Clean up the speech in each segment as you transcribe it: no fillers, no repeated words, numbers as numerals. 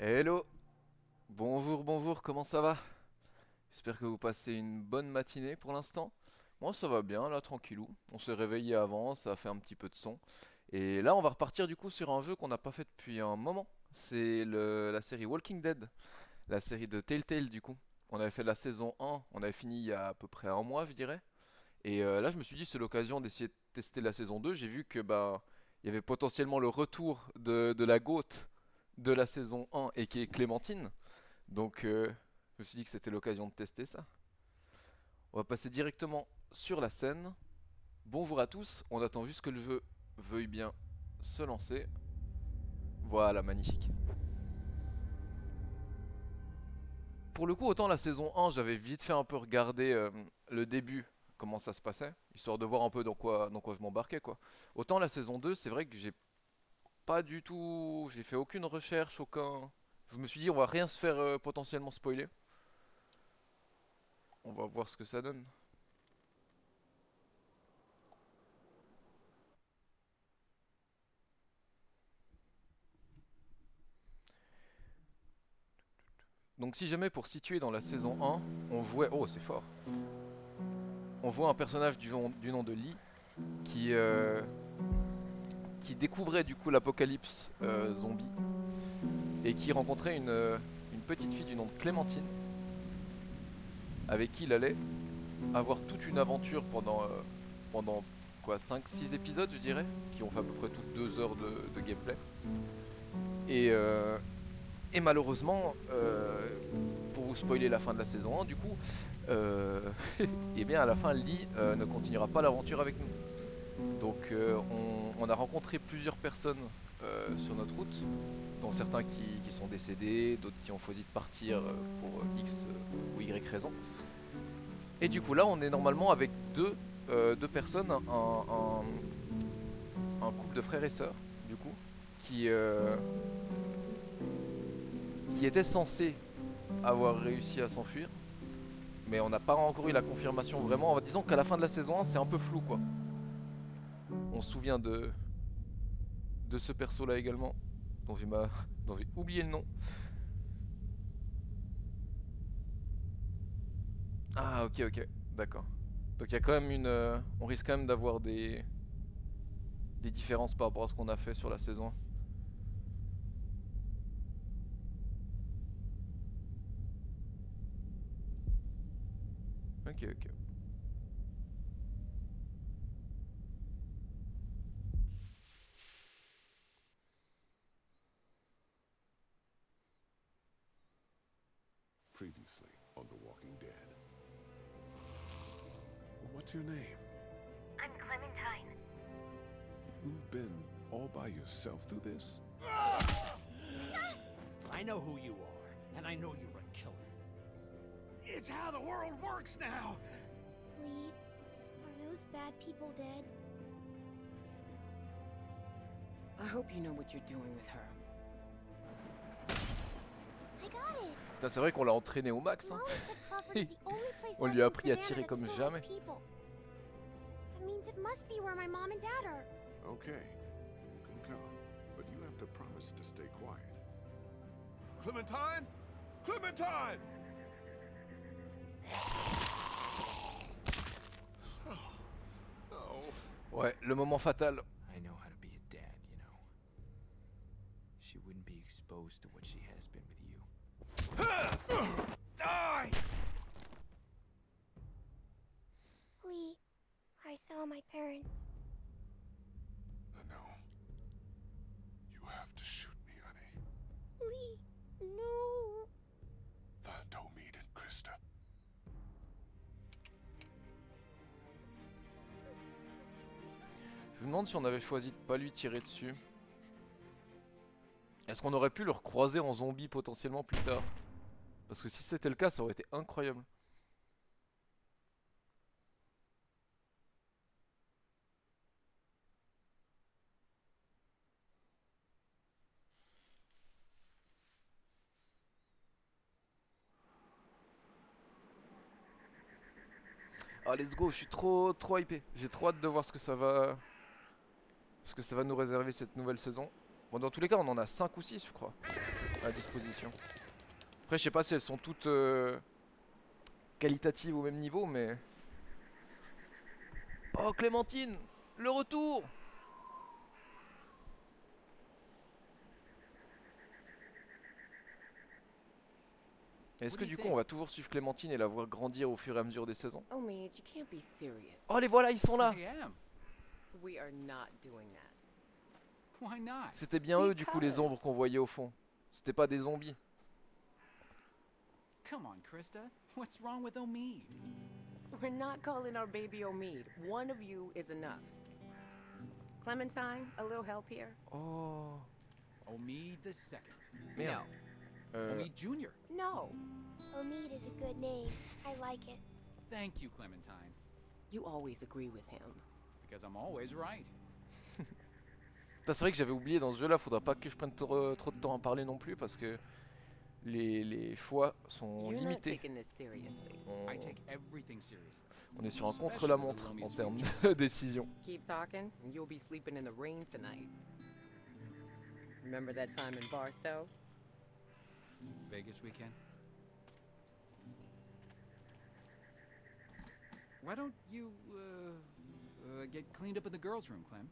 Hello, bonjour, bonjour, comment ça va? J'espère que vous passez une bonne matinée pour l'instant. Moi ça va bien, là tranquillou. On s'est réveillé avant, ça a fait un petit peu de son. Et là on va repartir du coup sur un jeu qu'on n'a pas fait depuis un moment. C'est la série Walking Dead, la série de Telltale du coup. On avait fait la saison 1, on avait fini il y a à peu près un mois je dirais. Et là je me suis dit c'est l'occasion d'essayer de tester la saison 2. J'ai vu que bah il y avait potentiellement le retour de la GOAT de la saison 1 et qui est Clémentine. Donc je me suis dit que c'était l'occasion de tester ça. On va passer directement sur la scène. Bonjour à tous, on attend juste que le jeu veuille bien se lancer. Voilà, magnifique. Pour le coup, autant la saison 1, j'avais vite fait un peu regarder le début, comment ça se passait, histoire de voir un peu dans quoi je m'embarquais quoi. Autant la saison 2, c'est vrai que j'ai pas du tout, j'ai fait aucune recherche, aucun. Je me suis dit on va rien se faire potentiellement spoiler. On va voir ce que ça donne. Donc si jamais pour situer dans la saison 1, on jouait... Oh c'est fort. On voit un personnage du nom de Lee qui, euh, qui découvrait du coup l'apocalypse zombie et qui rencontrait une petite fille du nom de Clémentine avec qui il allait avoir toute une aventure pendant quoi 5-6 épisodes je dirais, qui ont fait à peu près toutes 2 heures de gameplay. Et, euh, et malheureusement, pour vous spoiler la fin de la saison 1 du coup, et bien à la fin Lee ne continuera pas l'aventure avec nous. Donc on a rencontré plusieurs personnes sur notre route, dont certains qui sont décédés, d'autres qui ont choisi de partir pour X ou Y raison. Et du coup là on est normalement avec deux personnes, un couple de frères et sœurs, du coup, qui, euh, qui étaient censés avoir réussi à s'enfuir, mais on n'a pas encore eu la confirmation vraiment. Disons qu'à la fin de la saison 1 c'est un peu flou quoi. On se souvient de ce perso là également, dont j'ai ma... dont j'ai oublié le nom. Ah ok ok, d'accord. Donc il y a quand même on risque quand même d'avoir des différences par rapport à ce qu'on a fait sur la saison. Ok ok. Previously on The Walking Dead. What's your name? I'm Clementine. You've been all by yourself through this? I know who you are, and I know you're a killer. It's how the world works now! Lee, are those bad people dead? I hope you know what you're doing with her. I got it! Putain, c'est vrai qu'on l'a entraîné au max, hein. Molly said Crawford is the only place On left lui a in appris à Savannah tirer that comme still has jamais. people. That means it must be where my mom and dad are. Okay, you can come, but you have to promise to stay quiet. Clementine? Clementine! Oh. Ouais, le moment fatal. I know how to be a dad, you know. She wouldn't be exposed to what she has been with you. Die! Lee, I saw my parents. No. You have to shoot me, honey. Lee, no. That told me to Krista. Je me demande si on avait choisi de pas lui tirer dessus. Est-ce qu'on aurait pu le recroiser en zombie potentiellement plus tard? Parce que si c'était le cas, ça aurait été incroyable. Ah, let's go, je suis trop hypé. J'ai trop hâte de voir ce que ça va nous réserver cette nouvelle saison. Bon, dans tous les cas, on en a 5 ou 6, je crois. à disposition. Après, je sais pas si elles sont toutes qualitatives au même niveau, mais... Oh, Clémentine! Le retour! Est-ce que du coup, on va toujours suivre Clémentine et la voir grandir au fur et à mesure des saisons? Oh, Mead, you can't be serious. Oh, les voilà, ils sont là! I am. We are not doing that. Why not? C'était bien eux, du coup, les Because- ombres qu'on voyait au fond. C'était pas des zombies. Come on, Krista. What's wrong with Omid? We're not calling our baby Omid. One of you is enough. Clementine, a little help here? Oh... Omid the second. Merde. Omid Jr. No. Omid is a good name. I like it. Thank you, Clementine. You always agree with him. Because I'm always right. Putain, c'est vrai que j'avais oublié dans ce jeu-là, faudra pas que je prenne trop de temps à parler non plus parce que les choix sont You're not limités. taking this seriously. On, I take everything seriously. on est sur un contre-la-montre en termes de décision. Keep talking, and you'll be sleeping in the rain tonight. Remember that time in Barstow? Vegas weekend. Why don't you get cleaned up in the girls' room, Clem?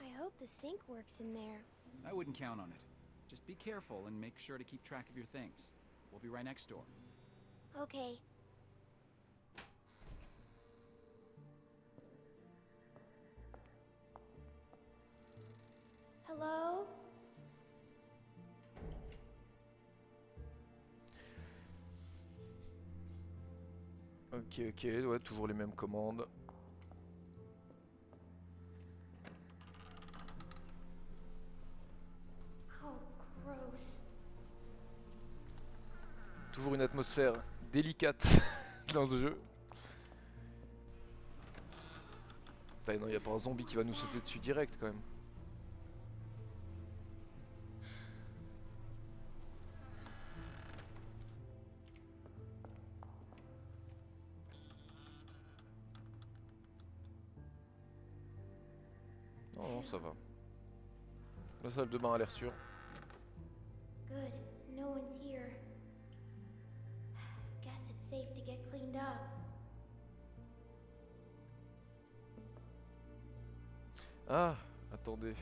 I hope the sink works in there. I wouldn't count on it. Just be careful and make sure to keep track of your things. We'll be right next door. Okay. Hello? Ok, ok, ouais, toujours les mêmes commandes. Oh, gross. Toujours une atmosphère délicate dans ce jeu. Putain, non, y a pas un zombie qui va nous sauter dessus direct quand même. Non, non, ça va. La salle de bain a l'air sûre. Good. No one's here. Guess it's safe to get cleaned up. Ah, attendez.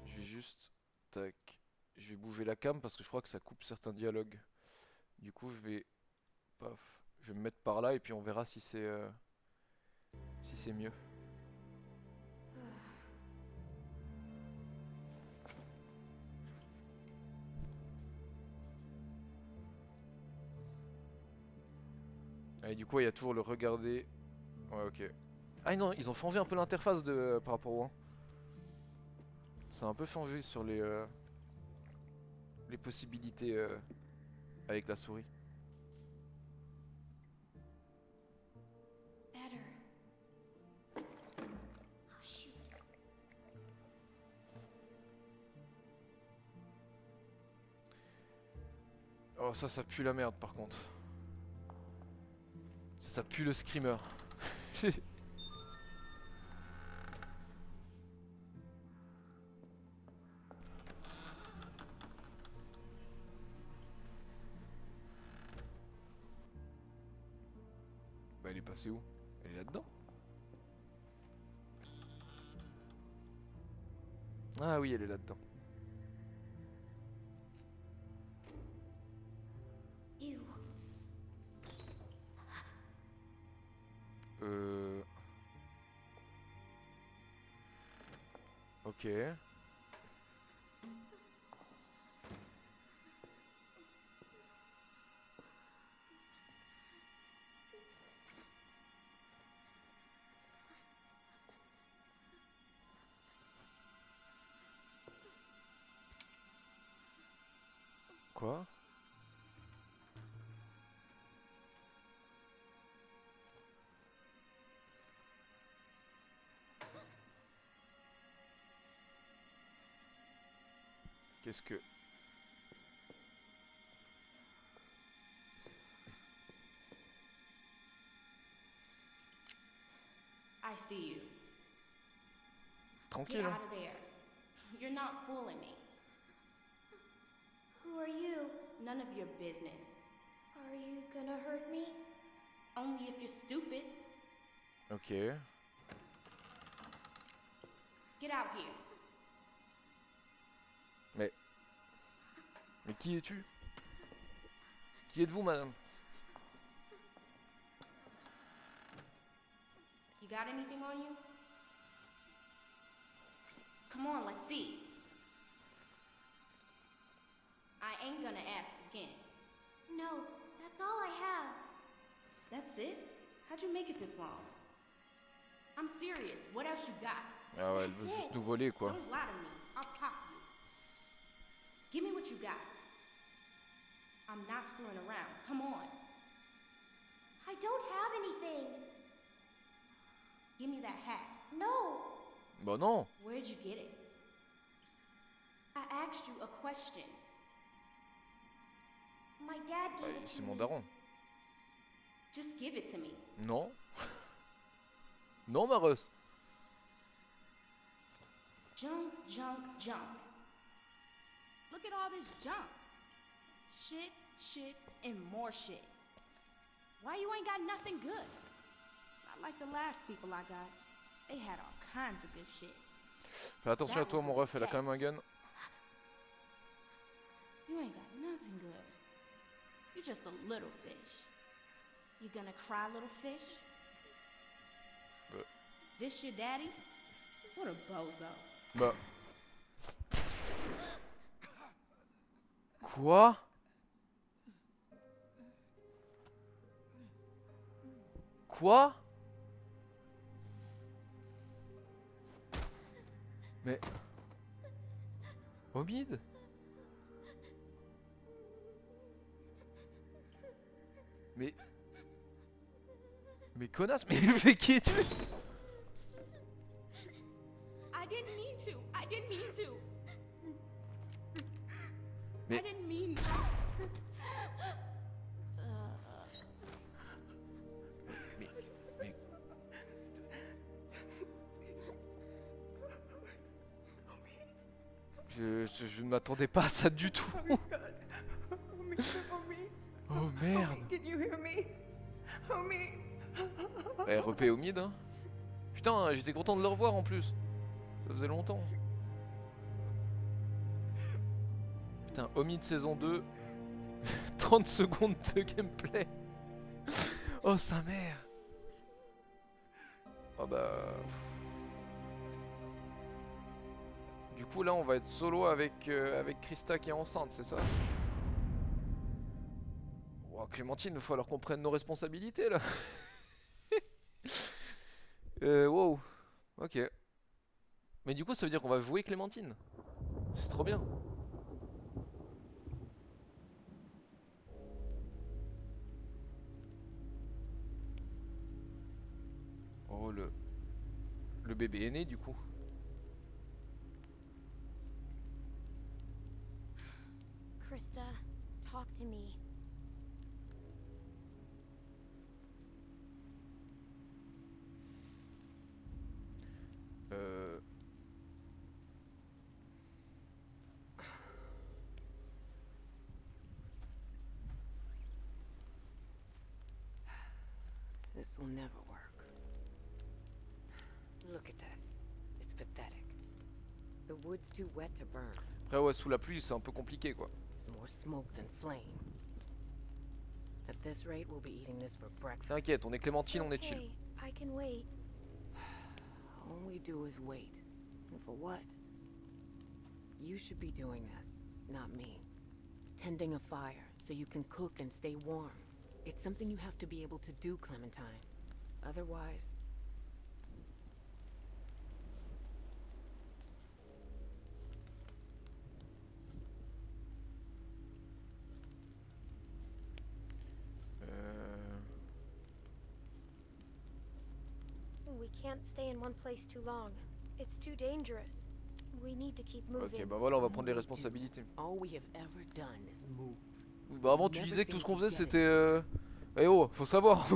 Je vais juste... Tac. Je vais bouger la cam parce que je crois que ça coupe certains dialogues. Du coup, je vais... Paf. Je vais me mettre par là et puis on verra si c'est... si c'est mieux. Et du coup, il y a toujours le regarder. Ouais, ok. Ah non, ils ont changé un peu l'interface de par rapport au 1. Ça a un peu changé sur les possibilités avec la souris. Better. Oh, shoot. Oh, ça pue la merde par contre. Ça pue le screamer. Bah, elle est passée où? Elle est là-dedans? Ah oui, elle est là-dedans. Ew. Ok. Quoi? Qu'est-ce que... I see you. Tranquille, Get hein? out of there. You're not fooling me. Who are you? None of your business. Are you gonna hurt me? Only if you're stupid. Ok. Get out here. Mais qui es-tu? Qui êtes-vous, madame? You got anything on you? Come on, let's see. I ain't gonna ask again. No, that's all I have. That's it? How'd you make it this long? I'm serious. What else you got? Ah ouais, elle veut juste nous voler, quoi. Don't lie to me. I'll pop you. Give me what you got. I'm not screwing around. Come on. I don't have anything. Give me that hat. No. Bah non. Where'd you get it? I asked you a question. My dad Bah, gave it c'est to mon me. daron. Just give it to me. Non. Non, Mareuse. Junk, junk, junk. Look at all this junk. Shit, shit, and more shit. Why you ain't got nothing good? Not like the last people I got. They had all kinds of good shit. Fais attention à toi, mon ref, elle a quand même un gun. You ain't got nothing good. You're just a little fish. You gonna cry, little fish? This your daddy? What a bozo. Bah. Quoi? Quoi? Mais... Omid? Mais... Mais connasse, mais qui es-tu? I didn't mean to. I didn't mean to. Mais- I didn't mean. Mais... Je ne m'attendais pas à ça du tout. Oh merde. Eh, repé Omid, hein. Putain, j'étais content de le revoir en plus. Ça faisait longtemps. Putain, Omid saison 2. 30 secondes de gameplay. Oh sa mère. Oh bah... Du coup là on va être solo avec, avec Krista qui est enceinte, c'est ça? Oh, Clémentine, il va falloir qu'on prenne nos responsabilités là. Wow. Ok. Mais du coup ça veut dire qu'on va jouer Clémentine. C'est trop bien. Oh le bébé est né du coup. Krista, talk to me. This will never work. Look at this. It's pathetic. The wood's too wet to burn. Après ouais, sous la pluie c'est un peu compliqué quoi. There's more smoke than flame. At this rate, we'll be eating this for breakfast. T'inquiète, on est Clémentine, on est chill. Okay, I can wait. All we do is wait. And for what? You should be doing this, not me. Tending a fire so you can cook and stay warm. It's something you have to be able to do, Clementine. Otherwise... We can't stay in one place too long. It's too dangerous. We need to keep moving. Ok, bah voilà, on va prendre les responsabilités. All we have ever done is move. Bah avant tu disais que tout ce qu'on faisait c'était... Eh oh, faut savoir.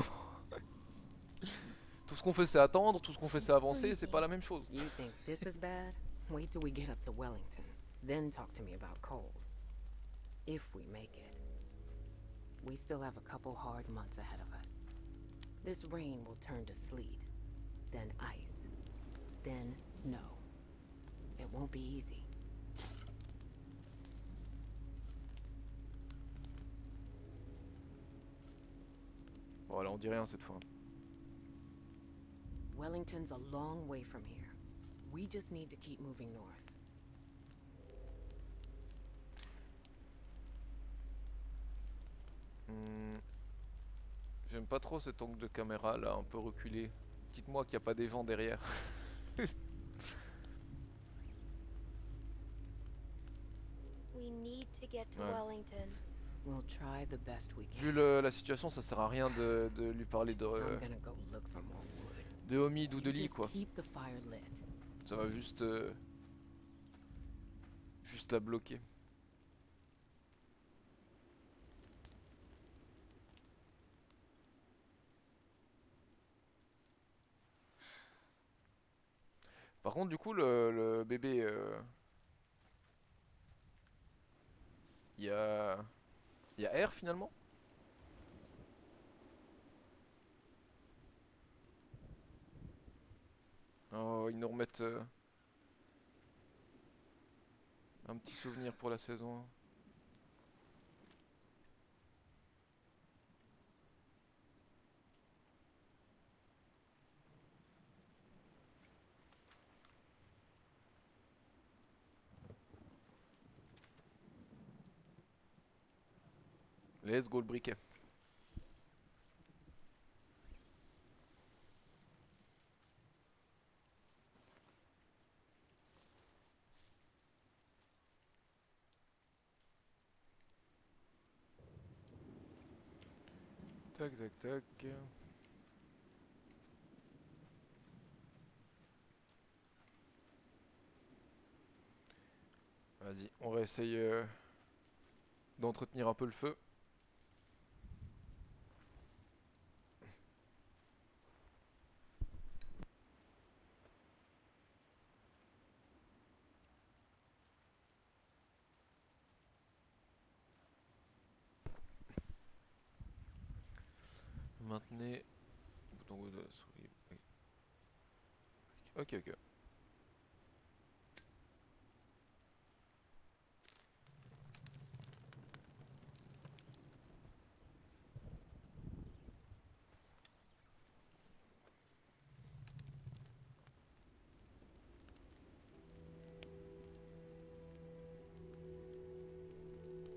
Tout ce qu'on fait c'est attendre, tout ce qu'on fait c'est avancer, c'est pas la même chose. You think this is bad? Wait till we get up to Wellington. Then talk to me about cold. If we make it. We still have a couple hard months ahead of us. This rain will turn to sleet, then ice, then snow. It won't be easy. Voilà, on dit rien cette fois. Wellington's a long way from here. We just need to keep moving north. J'aime pas trop cet angle de caméra là, un peu reculé. Dites-moi qu'il n'y a pas des gens derrière. We need to get to Ouais. Wellington. We'll try the best we can. Vu la situation, ça sert à rien de lui parler I'm gonna go look for more wood. de Homid ou de You Lee just quoi. keep the fire lit. Ça va juste juste la bloquer. Par contre, du coup, le bébé, il y a air finalement? Oh, ils nous remettent un petit souvenir pour la saison. Let's go le briquet. Tac tac tac. Vas-y, on réessaye d'entretenir un peu le feu. Maintenez bouton gauche de la souris. Ok, ok.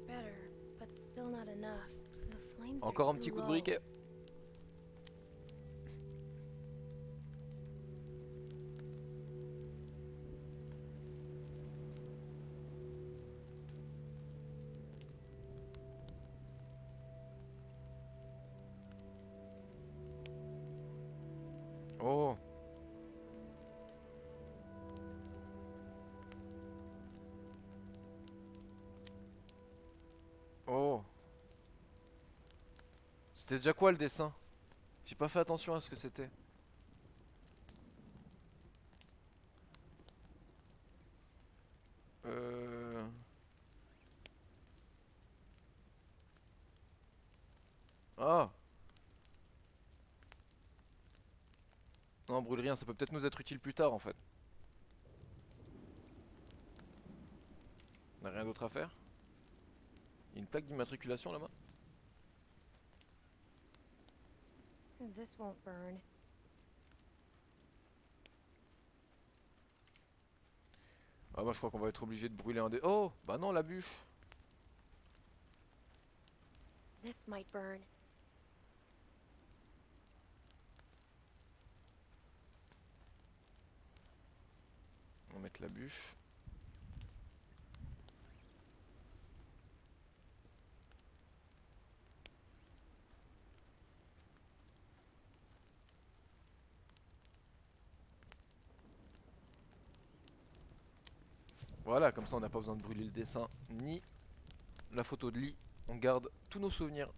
Better, but still not enough. The flames Encore are un petit too coup de low. briquet. Oh. Oh. C'était déjà quoi le dessin? J'ai pas fait attention à ce que c'était. Euh... Ah. Non, brûle rien, ça peut peut-être nous être utile plus tard en fait. On n'a rien d'autre à faire? Il y a une plaque d'immatriculation là-bas? This won't burn. Ah, moi je crois qu'on va être obligé de brûler un des... Oh. Bah non, la bûche. This might burn. On va mettre la bûche. Voilà, comme ça on n'a pas besoin de brûler le dessin ni la photo de Lee. On garde tous nos souvenirs.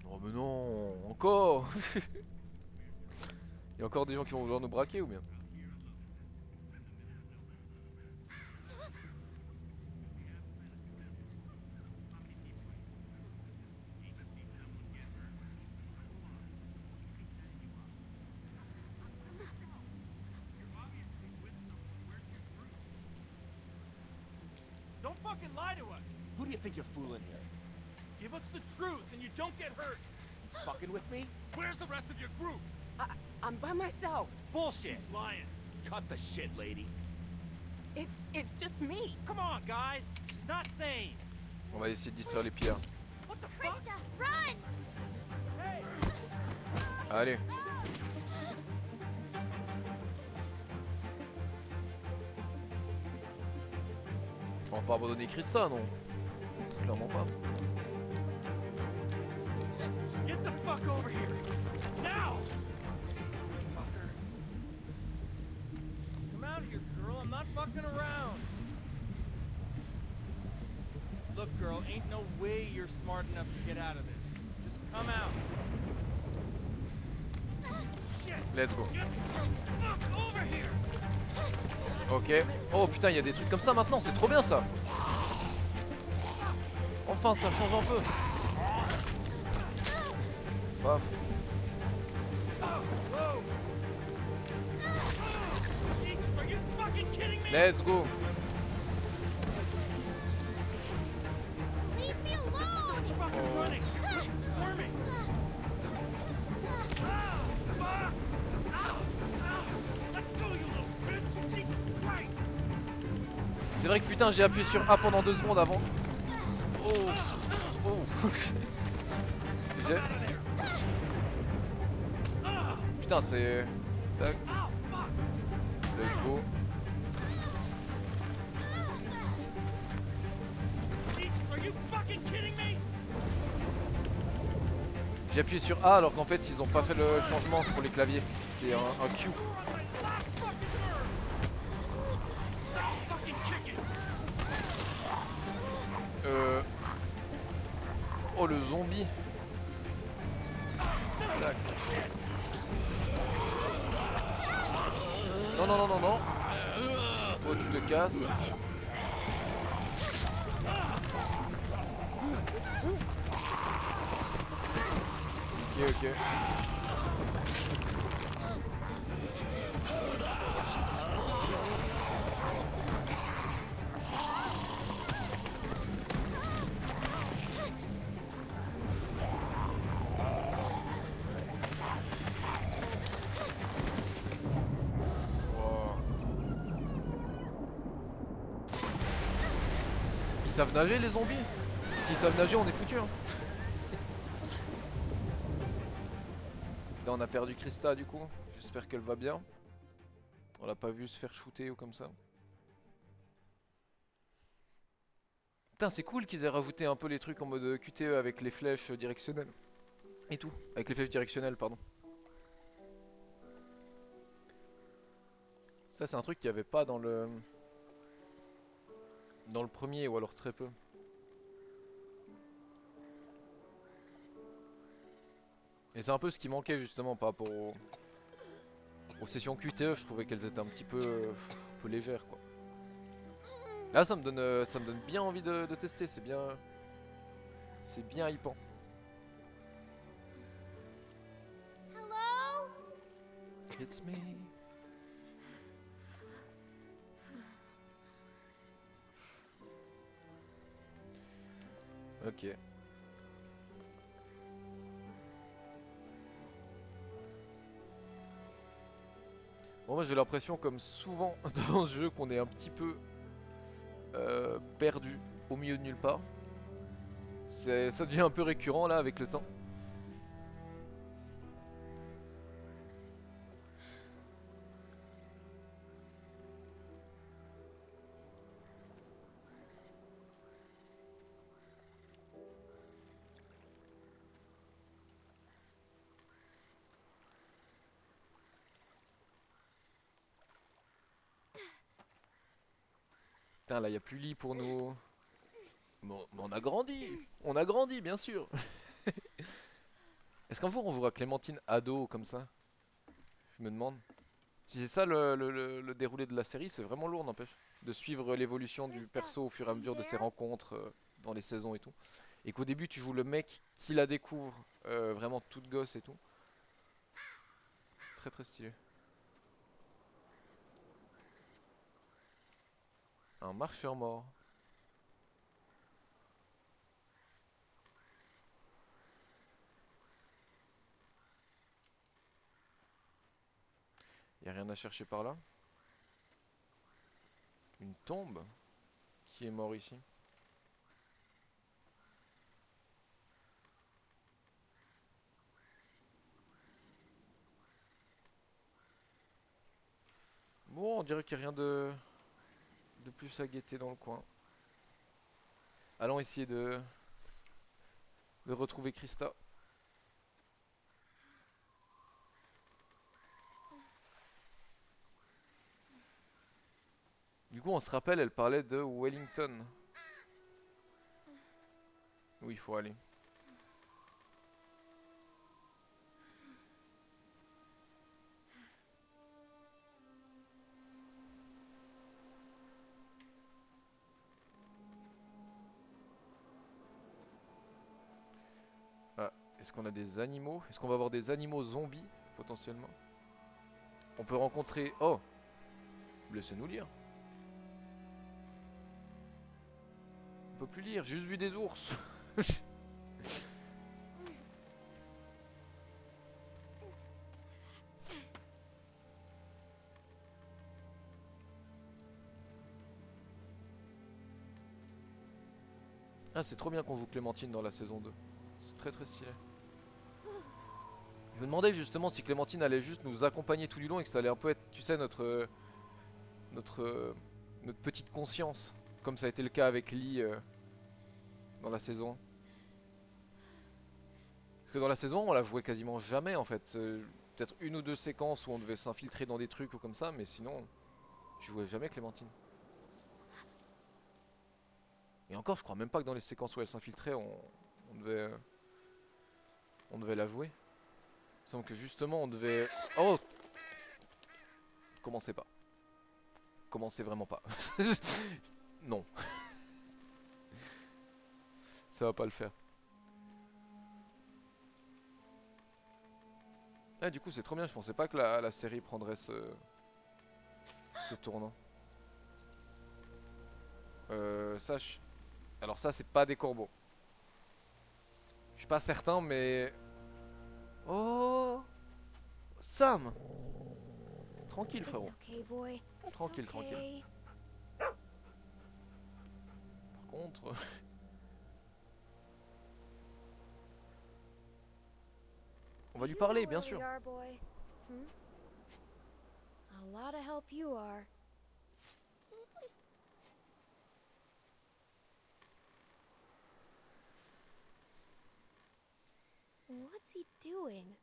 Oh mais non, encore. Il y a encore des gens qui vont vouloir nous braquer ou bien? fucking lie to us. Who do you think you're fooling here? Give us the truth and you don't get hurt. You fucking with me? Where's the rest of your group? I'm by myself. Bullshit! She's lying. Cut the shit, lady. It's just me. Come on, guys. She's not sane. On va essayer de distraire les pillards. What the fuck? Krista, run! Allez. On va pas abandonner Krista, non? Clairement pas. Get the fuck over here. Now! Fucker. Come out here, girl. I'm not fucking around. Look, girl, ain't no way you're smart enough to get out of this. Just come out. Shit! Let's go. Get the fuck over here! Ok. Oh putain, il y a des trucs comme ça maintenant, c'est trop bien ça. Enfin, ça change un peu. Paf. Whoa! Jesus, are you fucking kidding me? Let's go. Leave me alone! Fucking running! Quit squirming! Ah! Fuck! Ow! Ow! Let go, you little bitch! Jesus Christ! C'est vrai que putain, j'ai appuyé sur A pendant 2 secondes avant. Oh. Oh. J'ai- Out of there! Ah! Putain, c'est... Tac. Ow! Fuck! Let's go. Jesus, are you fucking kidding me? J'ai appuyé sur A alors qu'en fait ils ont pas fait le changement pour les claviers. C'est un Q. You're on my last fucking nerve! Stop fucking kicking! Oh le zombie. Tac. Non non non non non. Oh tu te casses. Ok ok. Wow. Ils savent nager les zombies? S'ils savent nager on est foutus hein. Putain, on a perdu Krista du coup, j'espère qu'elle va bien. On l'a pas vu se faire shooter ou comme ça. Putain c'est cool qu'ils aient rajouté un peu les trucs en mode QTE avec les flèches directionnelles. Et tout, avec les flèches directionnelles pardon. Ça c'est un truc qu'il n'y avait pas dans le premier ou alors très peu. Et c'est un peu ce qui manquait justement par rapport aux sessions QTE, je trouvais qu'elles étaient un peu légères quoi. Là ça me donne bien envie de tester, c'est bien hypant. Hello? It's me. Ok. Bon, moi j'ai l'impression, comme souvent dans ce jeu, qu'on est un petit peu perdu au milieu de nulle part. Ça devient un peu récurrent là avec le temps. Putain, là, y a plus lit pour nous. Bon, on a grandi. On a grandi, bien sûr. Est-ce qu'un jour on jouera Clémentine ado comme ça? Je me demande. Si c'est ça le déroulé de la série, c'est vraiment lourd, n'empêche. De suivre l'évolution du perso au fur et à mesure de ses rencontres dans les saisons et tout. Et qu'au début, tu joues le mec qui la découvre vraiment toute gosse et tout. C'est très très stylé. Un marcheur mort. Y a rien à chercher par là. Une tombe? Qui est mort ici? Bon, on dirait qu'il n'y a rien de plus à guetter dans le coin. Allons essayer de retrouver Krista. Du coup, on se rappelle, elle parlait de Wellington. Où il faut aller. Ah, est-ce qu'on a des animaux? Est-ce qu'on va avoir des animaux zombies, potentiellement? On peut rencontrer... Oh! Laissez-nous lire. On peut plus lire, j'ai juste vu des ours. Ah, c'est trop bien qu'on joue Clémentine dans la saison 2. C'est très stylé. Je me demandais justement si Clémentine allait juste nous accompagner tout du long et que ça allait un peu être, tu sais, notre petite conscience. Comme ça a été le cas avec Lee dans la saison 1. Parce que dans la saison 1, on la jouait quasiment jamais en fait. Peut-être une ou deux séquences où on devait s'infiltrer dans des trucs ou comme ça, mais sinon, tu jouais jamais Clémentine. Et encore, je crois même pas que dans les séquences où elle s'infiltrait, on devait la jouer. Il me semble que justement, on devait... Oh! Commencez pas. Commencez vraiment pas. Non. Ça va pas le faire. Ah, du coup, c'est trop bien. Je pensais pas que la série prendrait ce tournant. Ça, alors ça, c'est pas des corbeaux. Je suis pas certain, mais... Oh! Sam! Tranquille, It's frérot. okay, boy. It's Tranquille, tranquille. okay. Par contre... On va lui You parler, know bien where sûr. we are, boy? Hmm? A lot of help you are. What's he doing?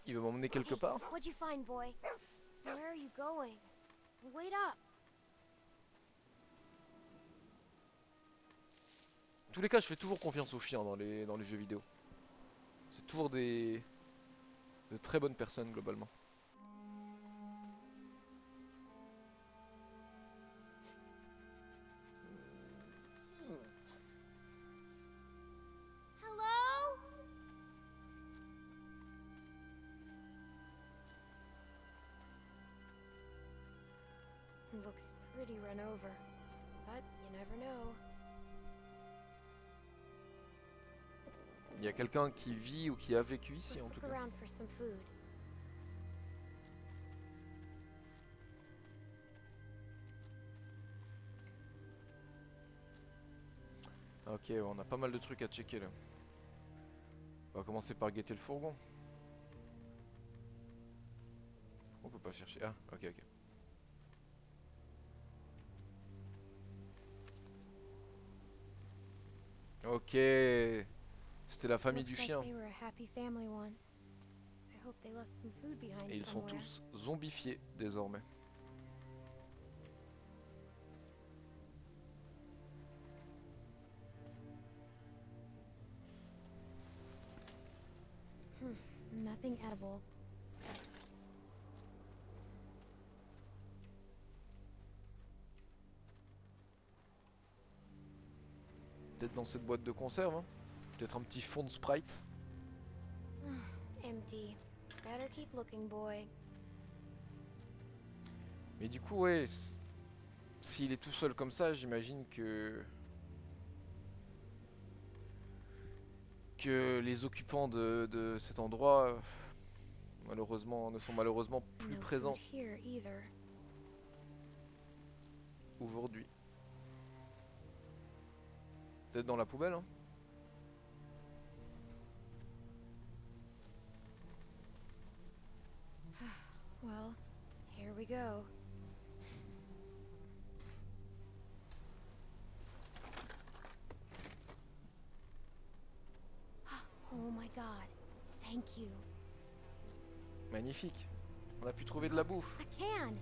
Il veut m'emmener quelque Hey, part. what'd you find, boy? Where are you going? Wait up. En tous les cas, je fais toujours confiance aux chiens dans les jeux vidéo. C'est toujours de très bonnes personnes, globalement. Hello? Looks pretty run over, but you never know. Il y a quelqu'un qui vit ou qui a vécu ici, en Let's tout look cas. around for some food. Ok, on a pas mal de trucs à checker, là. On va commencer par guetter le fourgon. On peut pas chercher. Ah, ok. Ok. C'était la famille du Looks like chien. they were a happy family once. I hope they left some food behind Et ils sont somewhere. tous zombifiés désormais. Nothing edible. Peut-être dans cette boîte de conserve. Hein. Peut-être un petit fond de Sprite. Empty. Better keep looking, boy. Mais du coup, ouais. S'il est tout seul comme ça, j'imagine que... que les occupants de cet endroit, malheureusement, ne sont malheureusement plus No présents food here either. aujourd'hui. Peut-être dans la poubelle, hein. Well, here we go. Oh my god. Thank you. Magnifique. On a pu trouver de la bouffe. A can.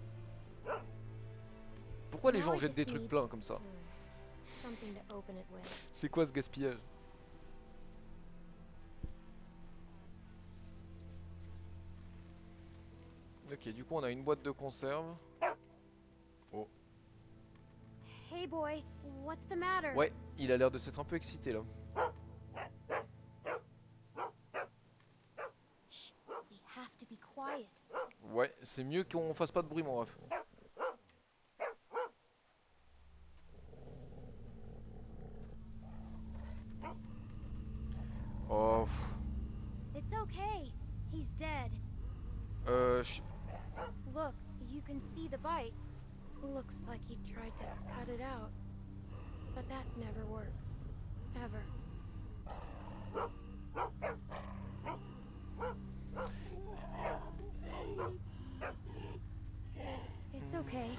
Pourquoi les Now gens I jettent just des trucs need- pleins comme ça? Something to open it with. C'est quoi ce gaspillage? Ok, du coup on a une boîte de conserve. Oh. Hey boy, what's the matter? Ouais, il a l'air de s'être un peu excité là. Shh, we have to be quiet. Ouais, c'est mieux qu'on fasse pas de bruit mon ref. Oh, It's okay. He's dead. je- Look, you can see the bite. Looks like he tried to cut it out. But that never works. Ever. It's okay.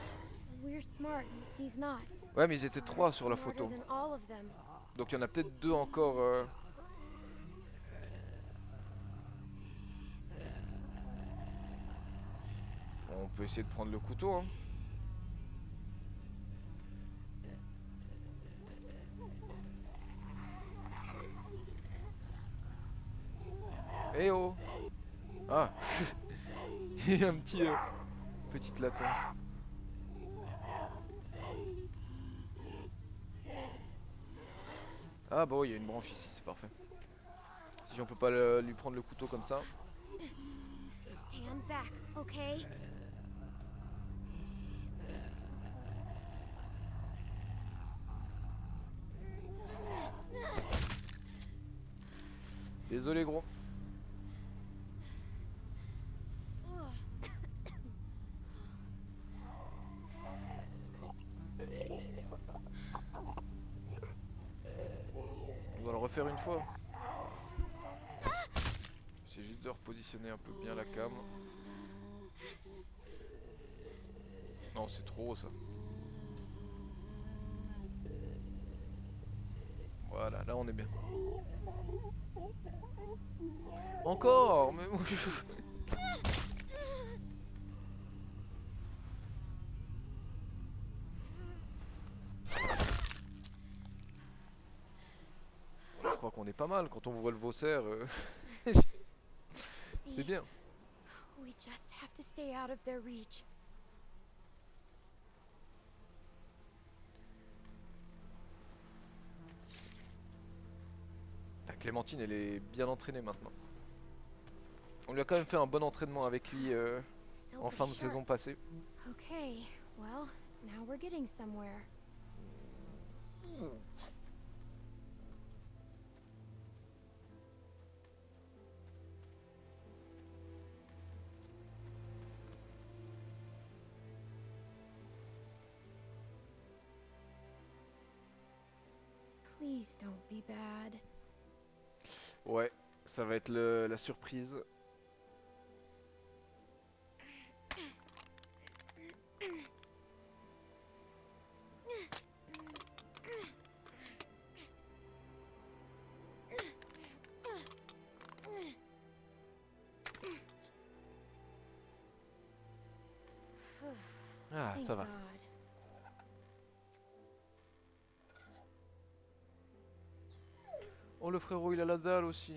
We're smart. He's not. Ouais, mais ils étaient 3 sur la Smarter photo. than all of them. Donc il y en a peut-être 2 encore. On peut essayer de prendre le couteau, hein. Eh oh! Ah! Il y a un petit... petite latence. Ah bon, il y a une branche ici, c'est parfait. Si on peut pas lui prendre le couteau comme ça. Stand back, okay? Désolé gros. On va le refaire une fois. C'est juste de repositionner un peu bien la cam. Non, c'est trop haut ça. Voilà, là on est bien. Encore, mais... Je crois qu'on est pas mal quand on voit le Vaussaire. C'est bien. We just have to stay out of their reach. Ta Clémentine, elle est bien entraînée maintenant. On lui a quand même fait un bon entraînement avec lui Still en fin de pretty saison sharp. passée. Okay, well, now we're getting somewhere. Please don't be bad. Ouais, ça va être la surprise. Ah, Thank ça va. God. Oh, le frérot, il a la dalle aussi.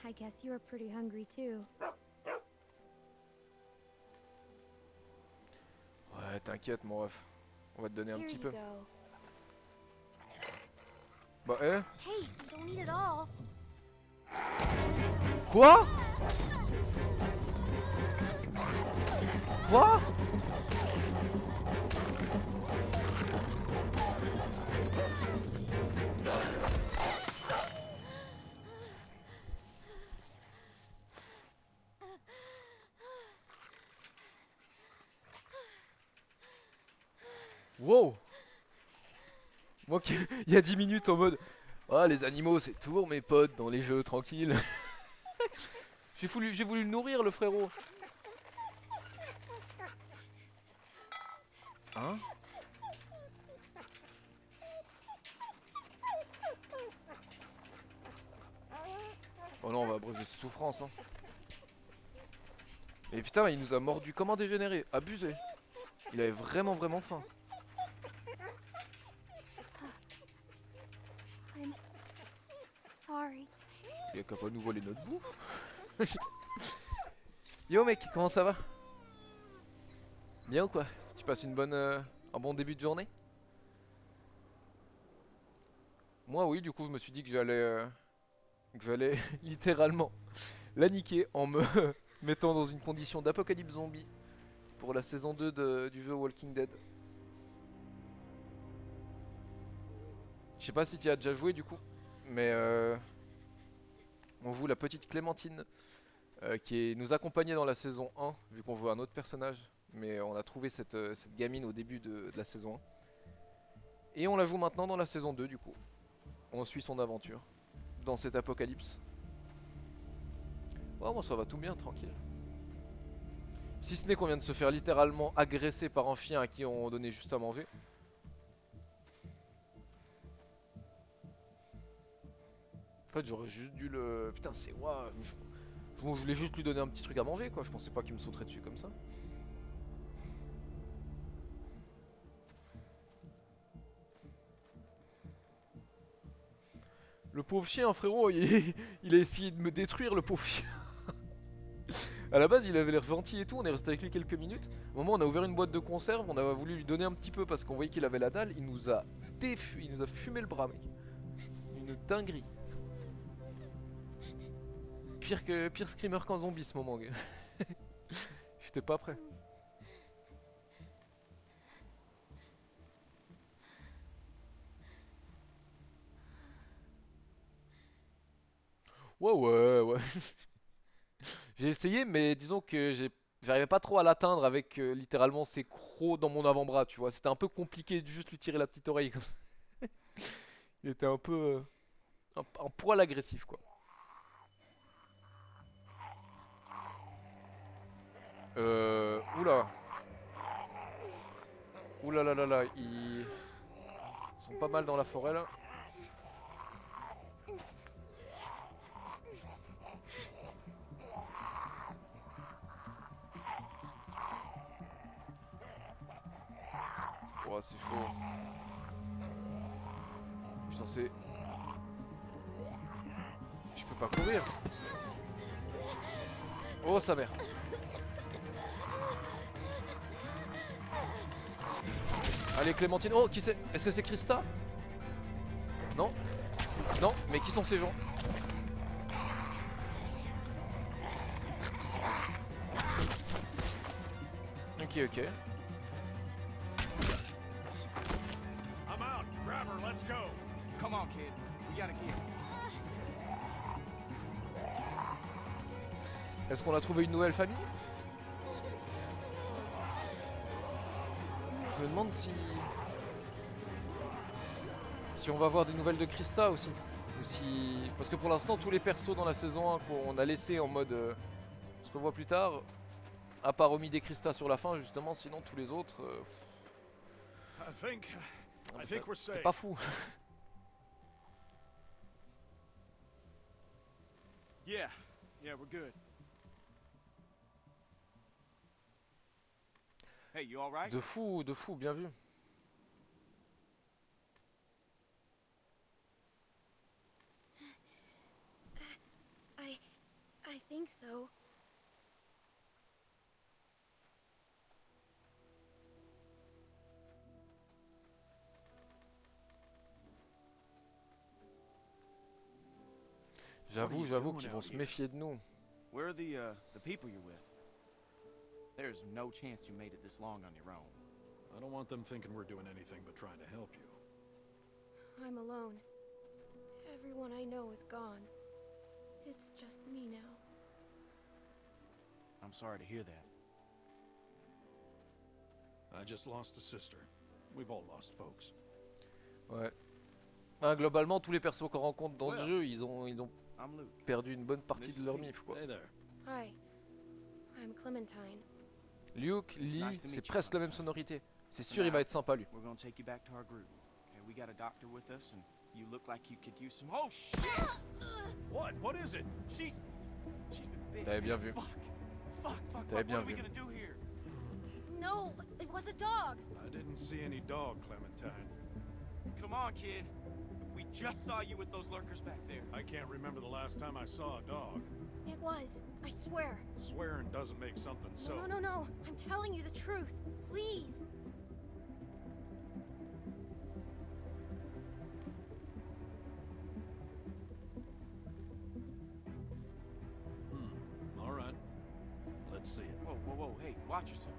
I guess you are pretty hungry too. Ouais, t'inquiète, mon ref. On va te donner un Here petit you peu. go. Bah, Hey, don't eat it all. Quoi? Quoi? Wow! Moi qui, il y a 10 minutes en mode ah les animaux c'est toujours mes potes dans les jeux tranquilles. J'ai voulu le nourrir le frérot. Hein? Oh non on va abréger ses souffrances hein. Mais putain il nous a mordu comme un dégénéré, abusé. Il avait vraiment faim. I'm sorry. Il a qu'à pas nous voler notre bouffe. Yo mec, comment ça va? Bien ou quoi? Tu passes un bon début de journée? Moi oui, du coup je me suis dit que j'allais littéralement la niquer en me mettant dans une condition d'apocalypse zombie pour la saison 2 du jeu Walking Dead. Je sais pas si tu as déjà joué du coup, mais on joue la petite Clémentine qui nous accompagnait dans la saison 1, vu qu'on joue un autre personnage, mais on a trouvé cette gamine au début de la saison 1. Et on la joue maintenant dans la saison 2 du coup. On suit son aventure dans cet apocalypse. Oh, moi ça va tout bien, tranquille. Si ce n'est qu'on vient de se faire littéralement agresser par un chien à qui on donnait juste à manger. En fait j'aurais juste dû le... Putain c'est... Ouah, je voulais juste lui donner un petit truc à manger quoi, je pensais pas qu'il me sauterait dessus comme ça. Le pauvre chien frérot, il a essayé de me détruire le pauvre chien. À la base il avait l'air gentil et tout, on est resté avec lui quelques minutes. Au moment où on a ouvert une boîte de conserve, on a voulu lui donner un petit peu parce qu'on voyait qu'il avait la dalle, il nous a fumé le bras mec. Une dinguerie. Pire screamer qu'un zombie ce moment gars. J'étais pas prêt. Ouais. J'ai essayé, mais disons que j'arrivais pas trop à l'atteindre avec littéralement ses crocs dans mon avant-bras, tu vois. C'était un peu compliqué de juste lui tirer la petite oreille comme ça. Il était un peu... un poil agressif, quoi. Oula. Oula là là là, ils sont pas mal dans la forêt là. Oh, c'est chaud. Je suis censé... Je peux pas courir. Oh sa mère. Allez Clémentine. Oh qui c'est? Est-ce que c'est Krista? Non. Non, mais qui sont ces gens? Ok. I'm out. Grab her. Let's go. Come on, kid. We gotta get. Est-ce qu'on a trouvé une nouvelle famille? Je me demande si on va avoir des nouvelles de Krista aussi. Ou si... Parce que pour l'instant tous les persos dans la saison 1 qu'on a laissé en mode on se revoit plus tard, à part Omid et Krista sur la fin justement, sinon tous les autres I think we're c'est safe. pas fou. Yeah, we're good. Hey, you all right? De fou, bien vu. I think so. J'avoue qu'ils vont se méfier de nous. Where are the people you're with? There's no chance you made it this long on your own. I don't want them thinking we're doing anything but trying to help you. I'm alone. Everyone I know is gone. It's just me now. I'm sorry to hear that. I just lost a sister. We've all lost folks. Ouais. Ah, globalement, tous les persos qu'on rencontre dans le jeu, ils ont I'm Luke. perdu une bonne partie de leur Pete. mif, quoi. Hey there. Hi. I'm Clementine. Luke, Lee, nice to meet c'est you, presque la même sonorité. C'est sûr, il va être sympa, lui. We're gonna take you back to our group. Okay, we got a doctor with us, and you look like you could use some. Oh shit! What? What is it? She's been bit. T'avais bien man. vu. Fuck. T'avais What bien are we vu. gonna do here? No, it was a dog. I didn't see any dog, Clementine. Come on, kid. We just saw you with those lurkers back there. I can't remember the last time I saw a dog. It was. I swear. Swearing doesn't make something so. No. I'm telling you the truth. Please. All right. Let's see it. Whoa. Hey, watch yourself.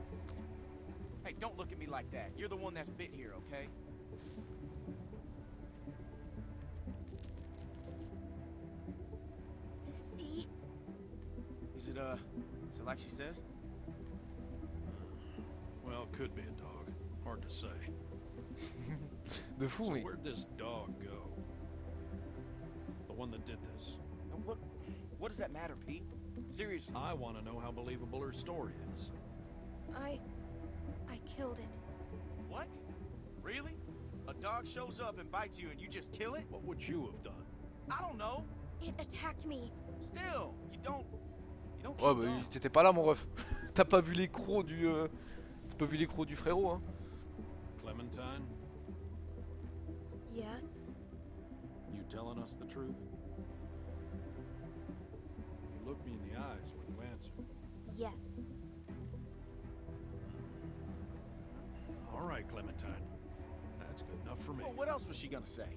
Hey, don't look at me like that. You're the one that's bit here, okay? See? Is it like she says? Well, could be a dog. Hard to say. De fou, So mais. where'd this dog go? The one that did this. And what does that matter, Pete? Seriously. I want to know how believable her story is. I killed it. What? Really? A dog shows up and bites you and you just kill it? What would you have done? I don't know. It attacked me. Still, you don't Ouais, kill bah, dogs. t'étais pas là, mon ref. T'as pas vu les crocs du. T'as pas vu les crocs du frérot, hein. Clementine, Yes? you telling us the truth? You look me in the eyes when you answer. Yes. All right, Clementine. That's good enough for me. Well, what else was she gonna say?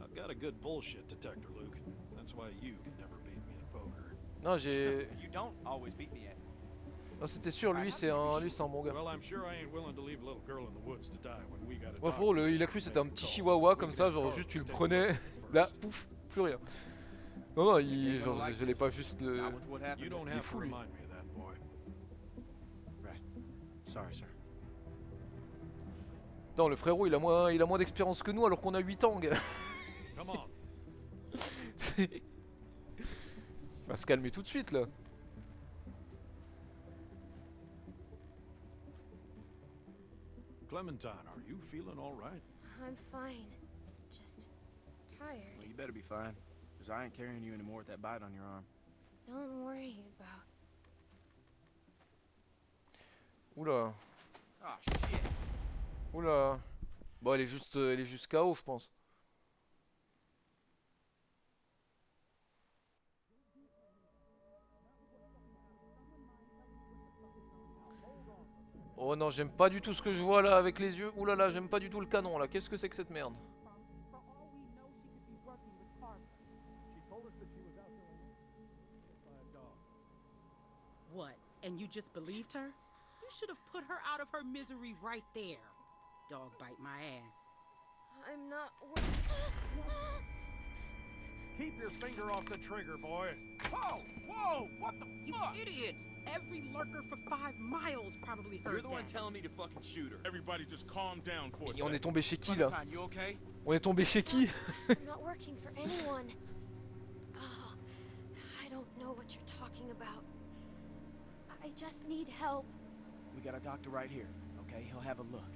I've got a good bullshit detector, Luke. That's why you can never beat me at poker. Non, j'ai. You don't always beat me at. Non, c'était sûr, lui, c'est un bon gars. Well, I'm sure I ain't willing to leave a little girl in the woods to die when we got a Ouais, frérot, il a cru que c'était un petit chihuahua comme ça, genre juste tu le prenais, là, pouf, plus rien. Non, genre, je l'ai pas juste le. Not with what happened. You don't Il est have fou, to lui. remind me of that, boy. Right. Sorry, sir. Attends, le frérot, il a moins d'expérience que nous alors qu'on a 8 ans, gars. Come on. Il va se calmer tout de suite, là. Clementine, are you feeling all right? I'm fine. Just tired. Well, you better be fine, because I ain't carrying you anymore with that bite on your arm. Don't worry about. Oula, Ah, shit. oula. Bon, elle est juste KO, je pense. Oh non, j'aime pas du tout ce que je vois là avec les yeux. Ouh là là, j'aime pas du tout le canon là. Qu'est-ce que c'est que cette merde? What? And you just believed her? You should have put her out of her misery right there. Dog bite my ass. I'm not. Keep your finger off the trigger, boy. Whoa! What the You fuck? idiot! Every lurker for 5 miles probably heard You're the one that. telling me to fucking shoot her. Everybody just calm down for a Et on est second. tombé chez qui là? Clementine, you okay? On est tombé chez qui? I'm not working for anyone. Oh, I don't know what you're talking about. I just need help. We got a doctor right here, okay? He'll have a look.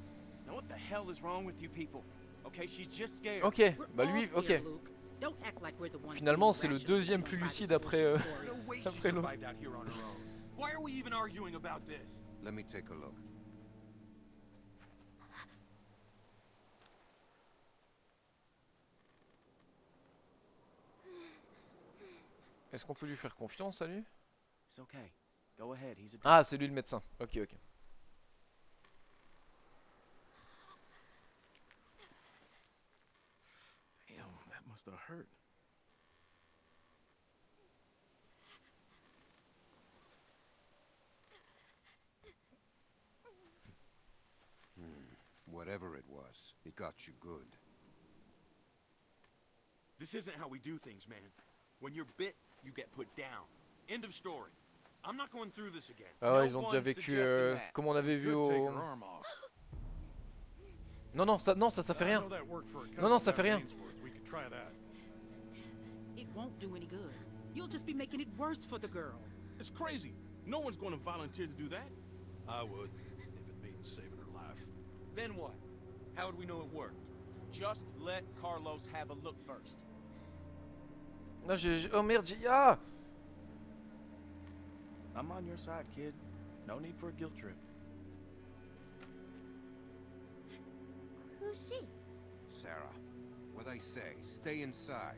Now what the hell is wrong with you people? Okay, she's just scared. Ok, We're bah all lui, scared, ok. Luke. Don't act like we're the ones Finalement, being c'est le rational deuxième and plus don't buy lucide this après, bullshit story. No way she après l'autre. survived out here on her own. Why are we even arguing about this? Let me take a look. Est-ce qu'on peut lui faire confiance à lui? It's okay. Go ahead, he's a Ah, c'est lui le médecin. Ok, ok. Damn, that must have hurt. Whatever it was, it got you good. This isn't how we do things, man. When you're bit, you get put down. End of story. I'm not going through this again. Ah ouais, ils ont déjà vécu comme on avait vu au... Non, ça fait rien. Non, ça fait rien. It won't do any good. You'll just be making it worse for the girl. It's crazy. No one's going to volunteer to do that. I would, if it means saving her life. Then what? How would we know it worked? Just let Carlos have a look first. Non, oh merde, ah! I'm on your side, kid. No need for a guilt trip. Who's she? Sarah, what I say, stay inside.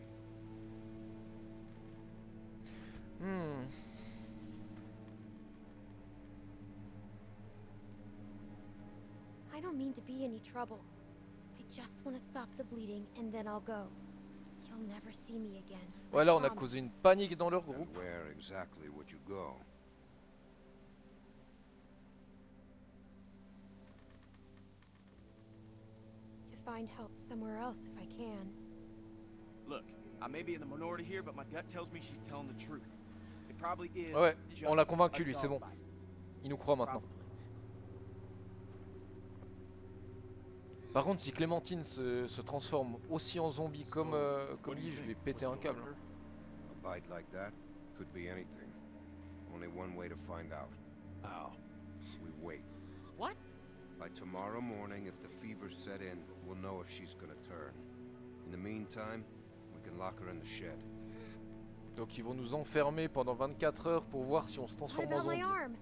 I don't mean to be any trouble. I just want to stop the bleeding and then I'll go. You'll never see me again. Ouais, là on a causé une panique dans leur And groupe. where exactly would you go? To find help somewhere else if I can. Look, I may be in the minority here, but my gut tells me she's telling the truth. It probably is. Ouais, just on l'a convaincu a lui, c'est bon. dog bite. Il nous croit maintenant. Par contre, si Clémentine se transforme aussi en zombie comme lui, je vais péter un câble. A bite like that could be anything. Only one way to find out. How? We wait. What? By tomorrow morning, if the fever set in, we'll know if she's gonna turn. In the meantime, we can lock her in the shed. Donc ils vont nous enfermer pendant 24 heures pour voir si on se What transforme en about my zombie. arm?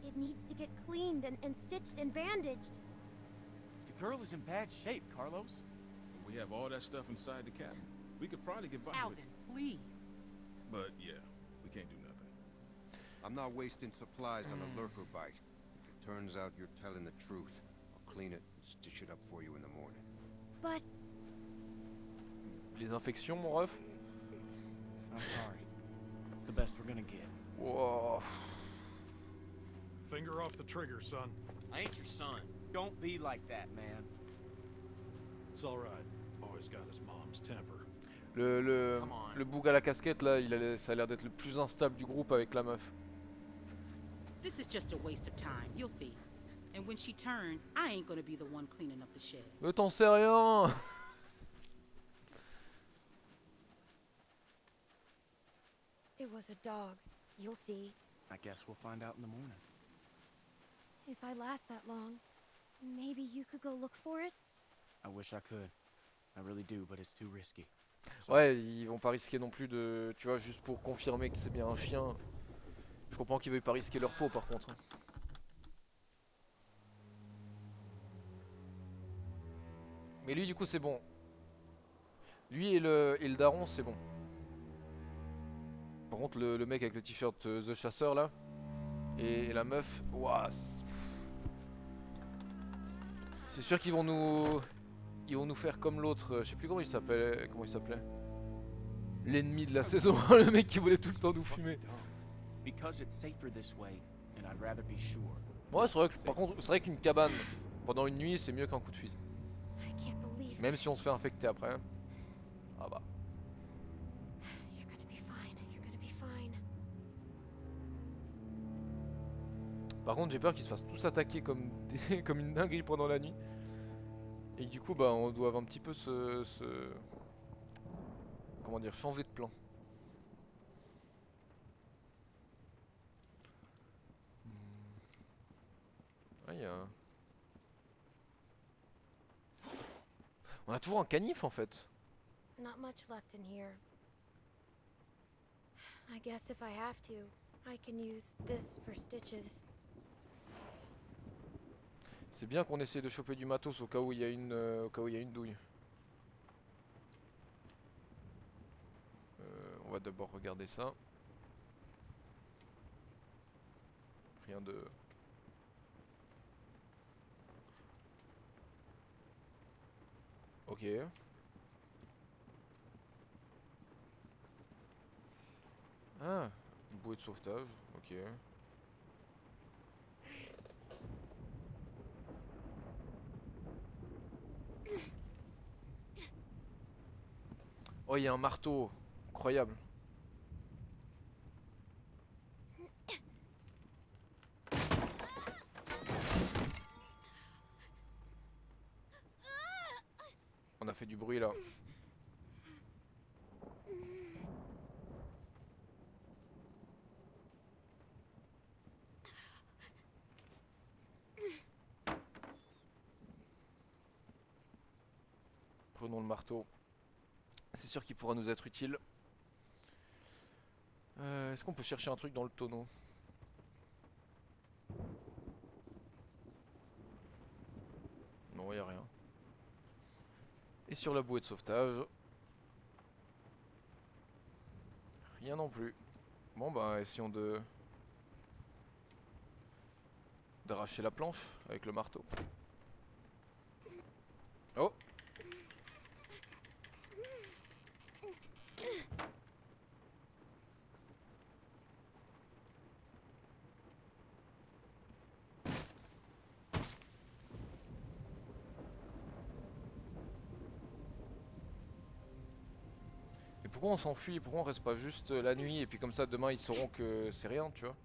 It needs to get cleaned and stitched and bandaged. The girl is in bad shape, Carlos. We have all that stuff inside the cabin. We could probably get by with Alvin, it. please. But yeah, we can't do nothing. I'm not wasting supplies on a lurker bite. If it turns out you're telling the truth, I'll clean it and stitch it up for you in the morning. But Les infections, mon ref. I'm sorry. It's the best we're gonna get. Wow. Finger off the trigger, son. I ain't your son. Don't be like that, man. It's all right. Always got his mom's temper. Le boug à la casquette là, ça a l'air d'être le plus instable du groupe avec la meuf. This is just a waste of time. You'll see. And when she turns, I ain't gonna be the one cleaning up the shed. Mais t'en sais rien. it was a dog. You'll see. I guess we'll find out in the morning. If I last that long, maybe you could go look for it? I wish I could. I really do, but it's too risky. Ouais, ils vont pas risquer non plus de... Tu vois, juste pour confirmer que c'est bien un chien. Je comprends qu'ils veuillent pas risquer leur peau par contre. Mais lui du coup c'est bon. Lui et le daron c'est bon. Par contre le mec avec le t-shirt The Chasseur là. Et la meuf, ouah, c'est sûr qu'ils vont nous faire comme l'autre, je sais plus comment il s'appelait, l'ennemi de la saison, le mec qui voulait tout le temps nous fumer. Because it's safer this way, and I'd rather be sure. Ouais, c'est vrai que, par contre, c'est vrai qu'une cabane pendant une nuit, c'est mieux qu'un coup de fusil. I can't believe Même si on se fait infecter après. Ah bah. You're gonna be fine. You're gonna be fine. Par contre, j'ai peur qu'ils se fassent tous attaquer comme, comme une dinguerie pendant la nuit. Et que du coup, bah, on doit un petit peu comment dire, changer de plan. Ah, y a... On a toujours un canif en fait. Not much left in here. I guess if I have to, I can use this for stitches. C'est bien qu'on essaie de choper du matos au cas où il y a une douille. On va d'abord regarder ça. Rien de... Ok. Ah, une bouée de sauvetage, ok. Oh, il y a un marteau. Incroyable. On a fait du bruit là. Prenons le marteau. C'est sûr qu'il pourra nous être utile. Est-ce qu'on peut chercher un truc dans le tonneau? Non, il n'y a rien. Et sur la bouée de sauvetage? Rien non plus. Bon bah essayons d'arracher la planche avec le marteau. Oh! Et pourquoi on s'enfuit? Pourquoi on reste pas juste la nuit et puis comme ça demain ils sauront que c'est rien, tu vois?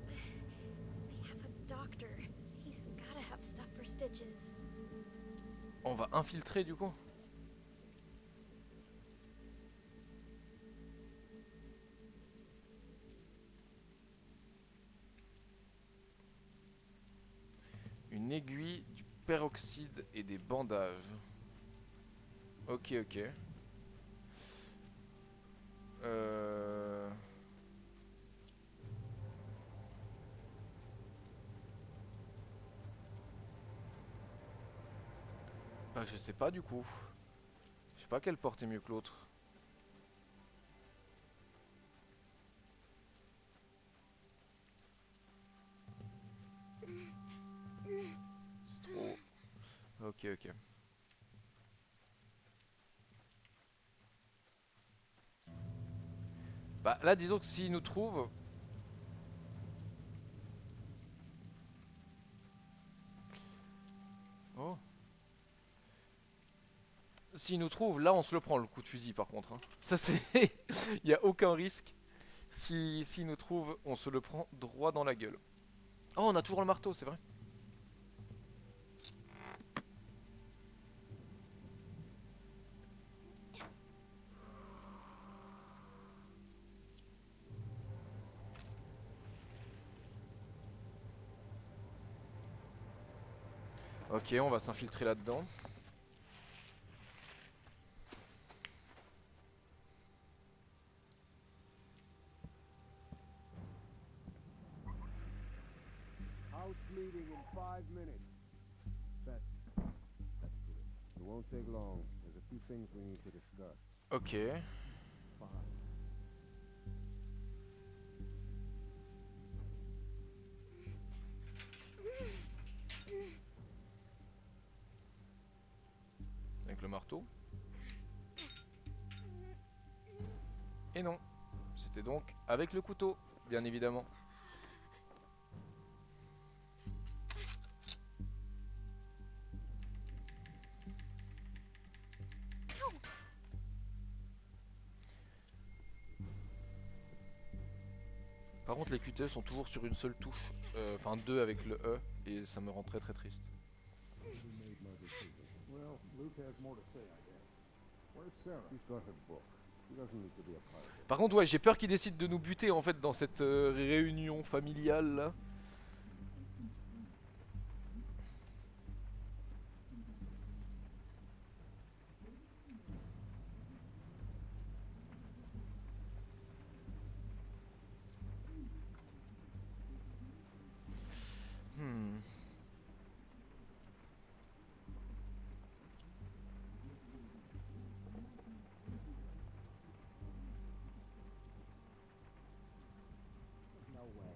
They have a doctor. He's gotta have stuff for stitches. On va infiltrer du coup? Une aiguille, du peroxyde et des bandages. Ok, ok. Bah, je sais pas du coup. Je sais pas quelle porte est mieux que l'autre. C'est trop... Ok, ok. Bah là disons que s'ils nous trouvent... Oh. S'ils nous trouvent, là on se le prend le coup de fusil par contre. Hein. Ça c'est... Il n'y a aucun risque. S'ils nous trouvent, on se le prend droit dans la gueule. Oh, on a toujours le marteau, c'est vrai. Ok, on va s'infiltrer là-dedans. House meeting in 5 minutes. That's good. It won't take long. There's a few things we need to discuss. Ok. Avec le marteau. Et non. C'était donc avec le couteau, bien évidemment. Par contre les QTE sont toujours sur une seule touche, enfin deux avec le E, et ça me rend très très triste. Well, Luke has more to say, I guess. Where's Sarah? She's got her book. She doesn't need to be a part of it. Par contre ouais, j'ai peur qu'ils décident de nous buter en fait dans cette réunion familiale là. Hmm. No way.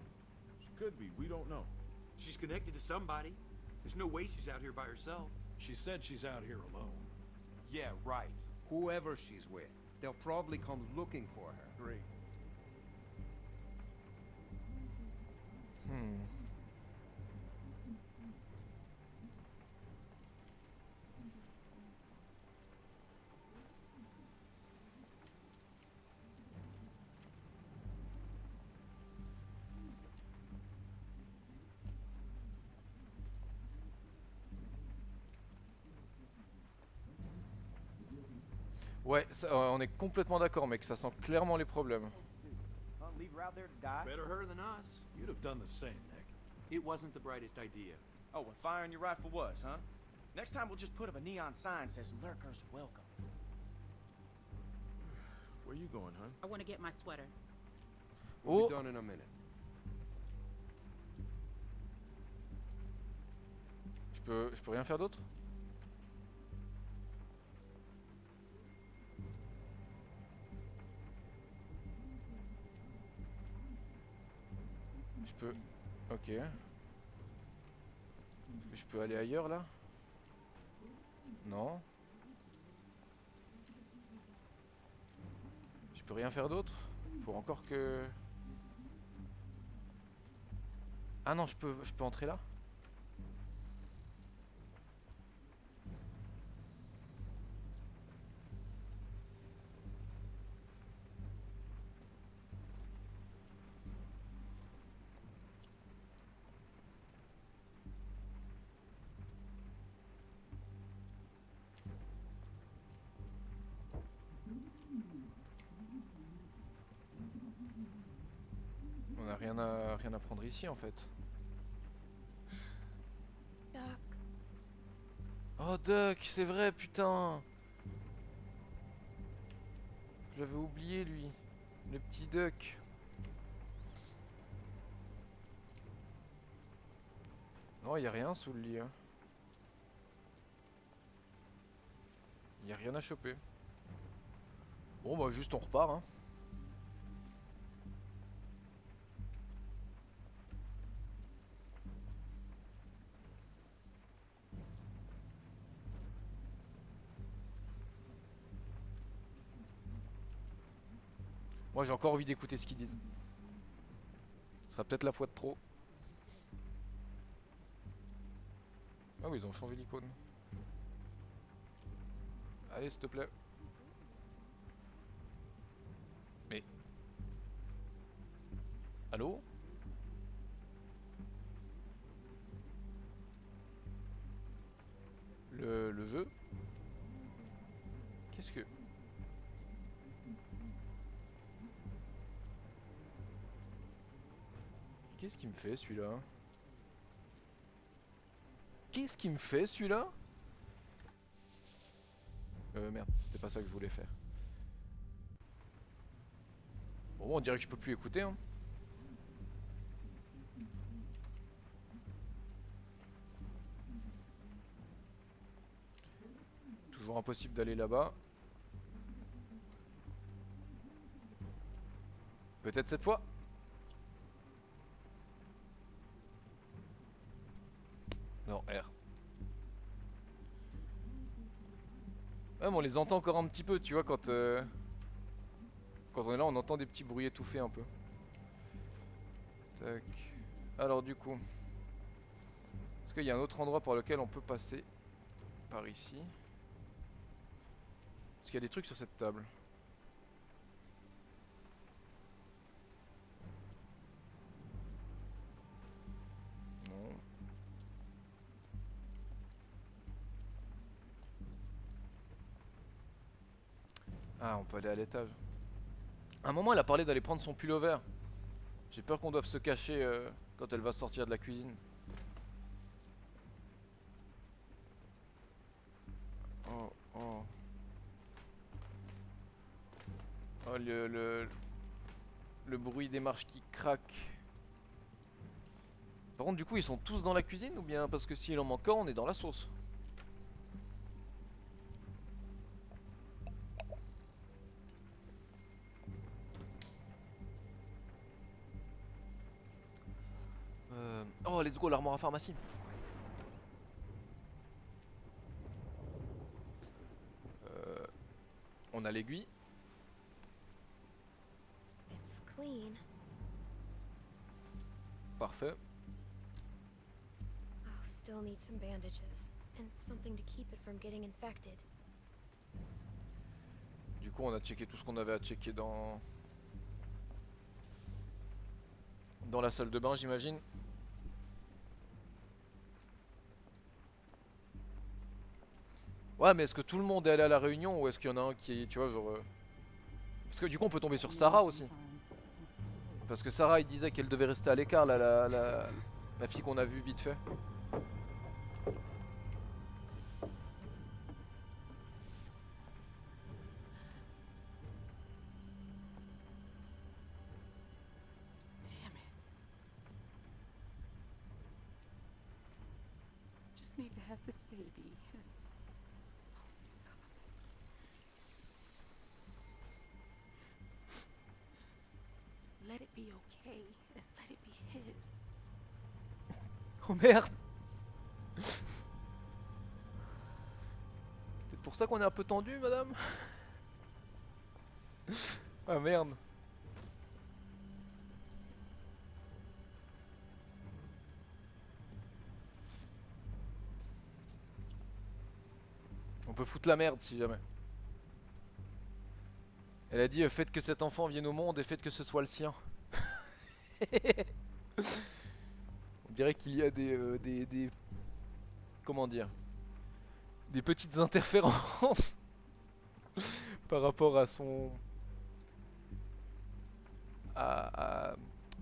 She could be. We don't know. She's connected to somebody. There's no way she's out here by herself. She said she's out here alone. Yeah, right. Whoever she's with, they'll probably come looking for her. Great. Hmm. Ouais, on est complètement d'accord, mec. Ça sent clairement les problèmes. Huh? Leave her out there to die? Better her than us. You'd have done the same, Nick. It wasn't the brightest idea. Oh, and firing your rifle was, huh? Next time we'll just put up a neon sign that says lurkers welcome. Where you going, hun? I want to get my sweater. We'll Oh, be done in a minute. je peux rien faire d'autre? Je peux... Ok. Est-ce que je peux aller ailleurs là? Non. Je peux rien faire d'autre? Faut encore que... Ah non, je peux entrer là? On a rien à prendre ici en fait. Doc, Oh Duck, c'est vrai, putain. Je l'avais oublié lui. Le petit Duck. Non, y a rien sous le lit. Hein. Y a rien à choper. Bon bah juste on repart hein. Moi j'ai encore envie d'écouter ce qu'ils disent. Ce sera peut-être la fois de trop. Ah oui, ils ont changé l'icône. Allez, s'il te plaît. Mais... Allô? Le jeu? Qu'est-ce que... Qu'est-ce qu'il me fait celui-là? Qu'est-ce qu'il me fait celui-là? Merde, c'était pas ça que je voulais faire. Bon, on dirait que je peux plus écouter, hein. Toujours impossible d'aller là-bas. Peut-être cette fois. Non, R. Ouais, mais on les entend encore un petit peu, tu vois, quand on est là, on entend des petits bruits étouffés un peu. Tac. Alors du coup, est-ce qu'il y a un autre endroit par lequel on peut passer? Par ici. Est-ce qu'il y a des trucs sur cette table? Non. Ah, on peut aller à l'étage. À un moment, elle a parlé d'aller prendre son pull-over. J'ai peur qu'on doive se cacher quand elle va sortir de la cuisine. Oh, oh. Oh, le bruit des marches qui craquent. Par contre, du coup, ils sont tous dans la cuisine ou bien parce que s'il en manque un, on est dans la sauce? Oh, let's go, l'armoire à pharmacie. On a l'aiguille. it's clean. Parfait. I'll still need some bandages and something to keep it from getting infected. Du coup, on a checké tout ce qu'on avait à checker dans la salle de bain, j'imagine. Ouais, mais est-ce que tout le monde est allé à la réunion ou est-ce qu'il y en a un qui est, tu vois, genre... Parce que du coup, on peut tomber sur Sarah aussi. Parce que Sarah, il disait qu'elle devait rester à l'écart, là, la fille qu'on a vue vite fait. Damn it. Just need to have this baby. Let it be okay and let it be his. Oh merde! C'est pour ça qu'on est un peu tendu, madame? Ah merde! On peut foutre la merde si jamais. Elle a dit faites que cet enfant vienne au monde et faites que ce soit le sien. On dirait qu'il y a des... Comment dire? Des petites interférences par rapport à son... à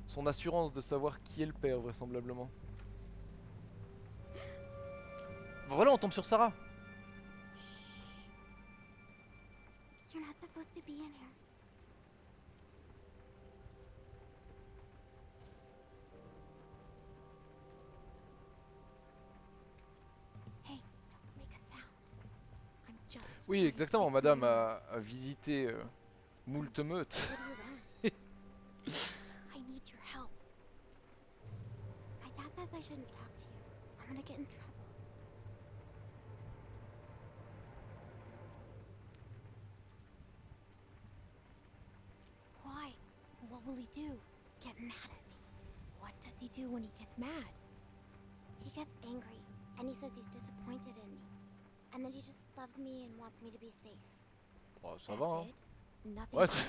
son assurance de savoir qui est le père, vraisemblablement. Voilà, on tombe sur Sarah. You're not supposed to be in here. Hey, don't make a sound. I'm just Oui, trying to exactement, fix madame my a visité moult meutes. I need your help. My dad says I shouldn't talk to you. I'm gonna get in trouble. Why? What will he do? Get mad at me? What does he do when he gets mad? He gets angry, and he says he's disappointed in me. And then he just loves me and wants me to be safe. Oh, ça That's va, hein. it? Nothing Ouais, else?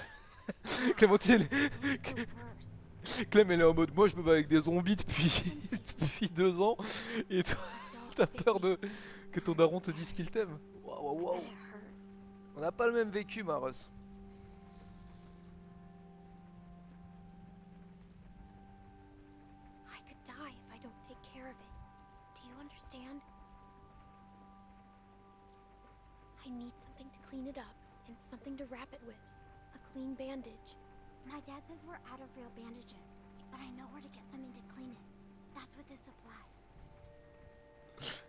Clémentine, That's the worst. Clem elle est en mode moi je me bats avec des zombies depuis 2 ans et toi t'as peur de que ton daron te dise qu'il t'aime. Waouh waouh waouh. And it hurts. On n'a pas le même vécu, Maros. I could die if I don't take care of it. Do you understand? I need something to clean it up and something to wrap it with. A clean bandage. My dad says we're out of real bandages, but I know where to get something to clean it. That's with his supplies.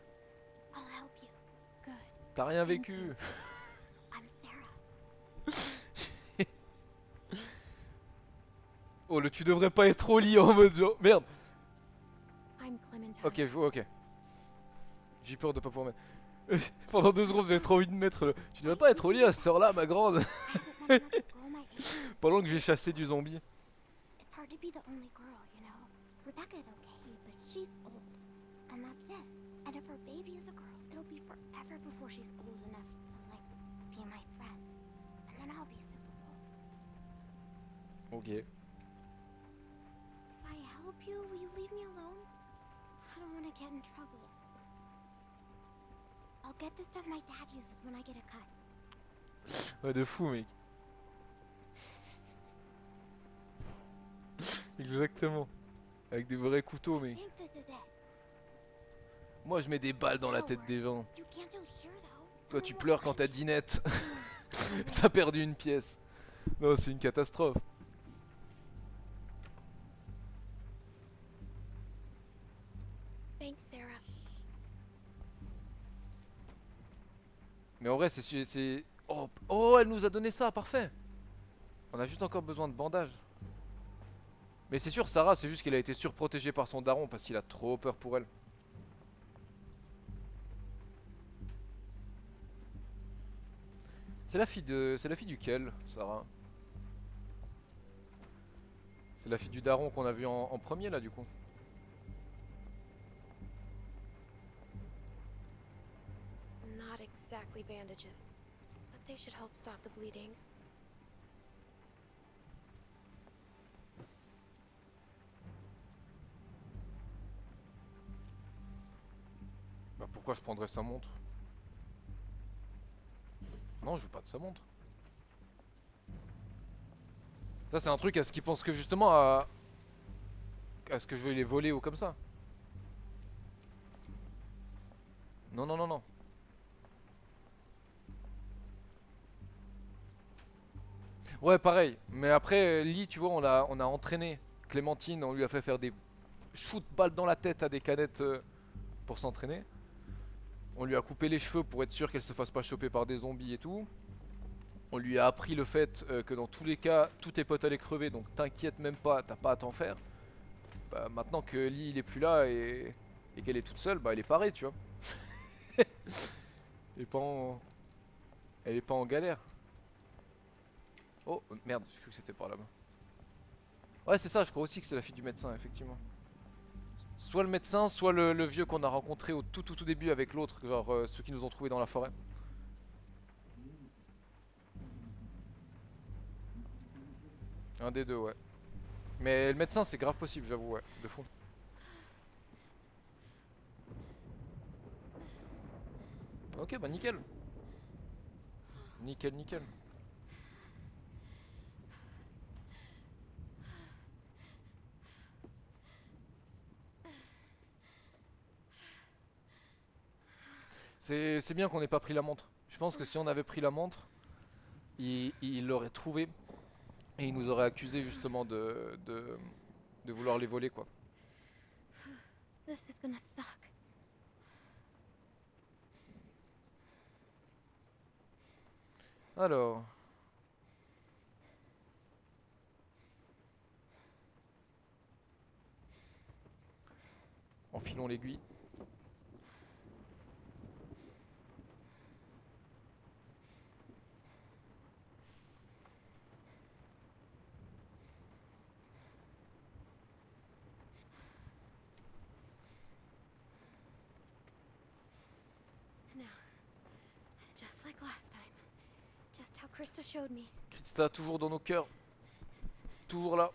I'll help you. Good. T'as rien Thank vécu. you. I'm Sarah. Oh le tu devrais pas être au lit en mode genre merde. I'm Clementine. Ok je vois ok. J'ai peur de pas pouvoir mettre. Pendant 2 secondes j'avais trop envie de mettre le... Tu devrais pas être au lit à cette heure là ma grande. I haven't met another girl my age. Pendant que j'ai chassé du zombie. It's hard to be the only girl, you know. Rebecca's okay, but she's old. And that's it. And if her baby is a girl, it'll be forever before she's old enough to, like, be my friend. And then I'll be super old. Ok. If I help you, will you leave me alone? I don't want to get in trouble. I'll get the stuff my dad uses when I get a cut. Ouais de fou mec. Exactement. Avec des vrais couteaux I mec. think this is it. Moi je mets des balles dans la tête des gens. You can't do it here, though. Toi Someone tu will pleures quand t'as find you. dinette. T'as perdu une pièce. Non c'est une catastrophe. Thanks, Sarah. Mais en vrai c'est... Oh, oh elle nous a donné ça, parfait. On a juste encore besoin de bandages. Mais c'est sûr Sarah c'est juste qu'elle a été surprotégée par son daron parce qu'il a trop peur pour elle. C'est la fille de... C'est la fille duquel, Sarah? C'est la fille du daron qu'on a vu en premier là du coup. Not exactly bandages, but they should help stop the bleeding. Bah pourquoi je prendrais sa montre? Non, je veux pas de sa montre. Ça, c'est un truc à ce qu'il pense que justement à ce que je vais les voler ou comme ça. Non, non, non, non. Ouais, pareil. Mais après, Lee, tu vois, on a entraîné Clémentine, on lui a fait faire des shoot balles dans la tête à des canettes pour s'entraîner. On lui a coupé les cheveux pour être sûr qu'elle se fasse pas choper par des zombies et tout. On lui a appris le fait que dans tous les cas, tous tes potes allaient crever, donc t'inquiète même pas, t'as pas à t'en faire. Bah, maintenant que Lee il est plus là et qu'elle est toute seule, bah elle est parée, tu vois. Elle est pas en... Elle est pas en galère. Oh merde, j'ai cru que c'était par là-bas. Ouais, c'est ça, je crois aussi que c'est la fille du médecin, effectivement. Soit le médecin, soit le vieux qu'on a rencontré au tout début avec l'autre, genre ceux qui nous ont trouvés dans la forêt. Un des deux, ouais. Mais le médecin, c'est grave possible, j'avoue, ouais, de fou. Ok, bah nickel. Nickel, nickel. C'est bien qu'on n'ait pas pris la montre. Je pense que si on avait pris la montre, il l'aurait trouvé et il nous aurait accusé justement de vouloir les voler, quoi. This is gonna suck. Alors. Enfilons l'aiguille. Now, just like last time. Just how Krista showed me. Krista, toujours dans nos cœurs. Toujours là.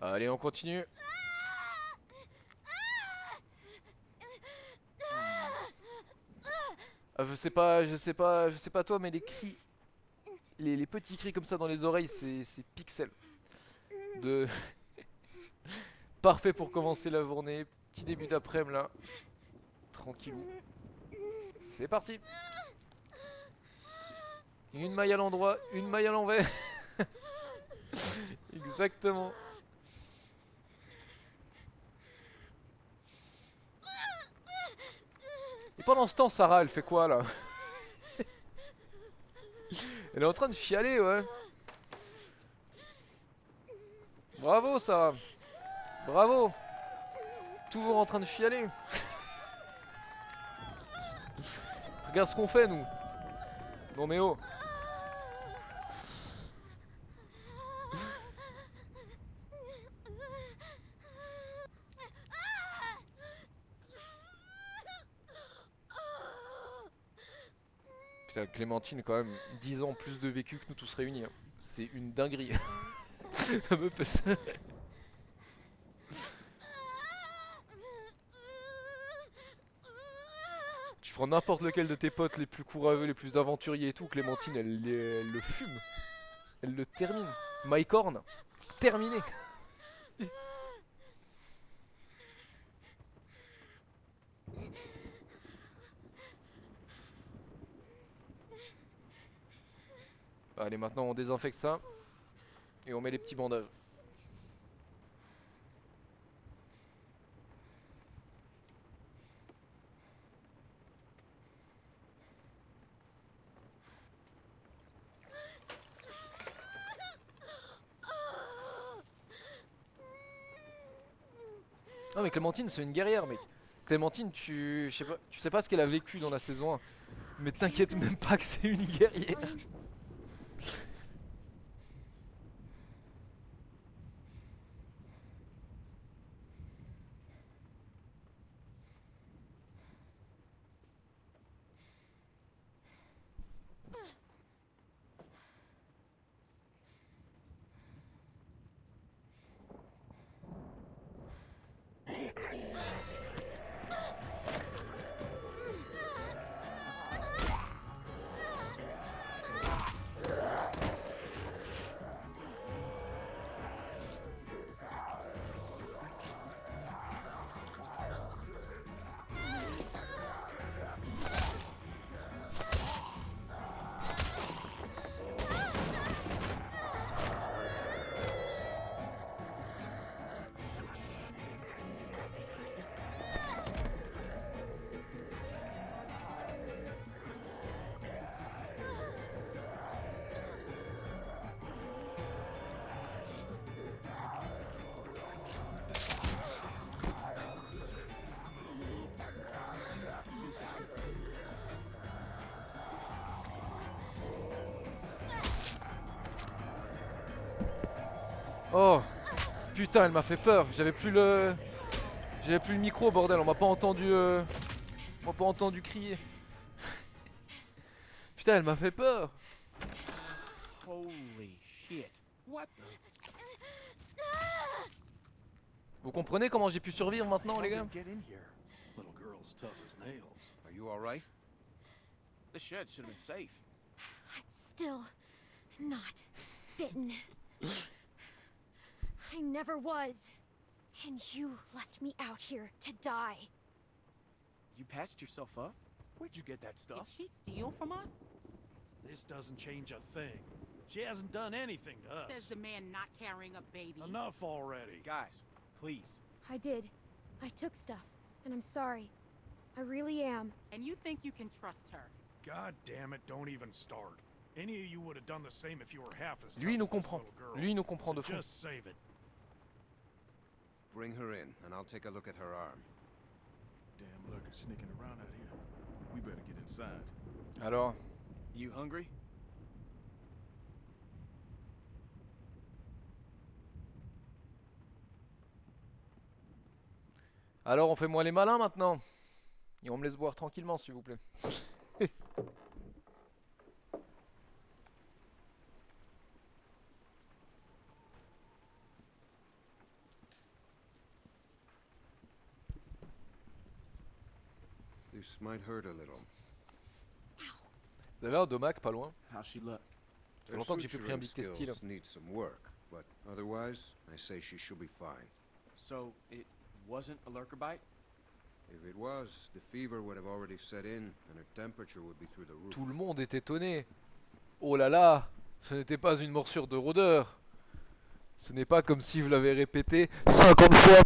Allez, on continue. Ah, je sais pas toi, mais les cris, les petits cris comme ça dans les oreilles, c'est pixel. De parfait pour commencer la journée. Petit début d'après-midi là. Tranquillou. C'est parti. Une maille à l'endroit, une maille à l'envers. Exactement. Et pendant ce temps, Sarah, elle fait quoi là? Elle est en train de chialer, ouais. Bravo, Sarah. Bravo. Toujours en train de chialer. Regarde ce qu'on fait, nous. Non mais oh. Putain, Clémentine, quand même, 10 ans plus de vécu que nous tous réunis. Hein. C'est une dinguerie. La meuf, elle... Tu prends n'importe lequel de tes potes les plus courageux, les plus aventuriers et tout, Clémentine, elle le fume. Elle le termine. Mike Horn, terminé. Allez, maintenant on désinfecte ça. Et on met les petits bandages. Non mais Clémentine c'est une guerrière mec. Clémentine tu sais pas ce qu'elle a vécu dans la saison 1. Mais t'inquiète même pas que c'est une guerrière. Fine. Oh putain, elle m'a fait peur. J'avais plus le micro, bordel. On m'a pas entendu crier. Putain, elle m'a fait peur. Holy shit. What the? Vous comprenez comment j'ai pu survivre maintenant, les gars? Get in here. Little girl's tough as nails. Are you alright? The shed should have been safe. I'm still not bitten. I never was. And you left me out here to die. You patched yourself up? Where'd you get that Did stuff? she steal from us? This doesn't change a thing. She hasn't done anything to us. Says the man not carrying a baby. Enough already. Guys, please. I did. I took stuff, and I'm sorry. I really am. And you think you can trust her? God damn it, don't even start. Any of you would have done the same if you were half as Lui, il nous tough as this comprend. little girl. Lui, il nous comprend de So fond. just save it. Bring her in, and I'll take a look at her arm. Damn lurker sneaking around out here. We better get inside. Alors, You hungry? on fait moins les malins maintenant. Et on me laisse boire tranquillement, s'il vous plaît. This might hurt a little. Vous avez un domac pas loin? How's she look? Ça fait longtemps que j'ai plus pris un Big Suturing Testy là. skills need some work, but otherwise, I say she should be fine. So, it wasn't a lurker bite? If it was, the fever would have already set in, and her temperature would be through the roof. Tout le monde est étonné. Oh là là, ce n'était pas une morsure de rôdeur. Ce n'est pas comme si vous l'avez répété 50 fois.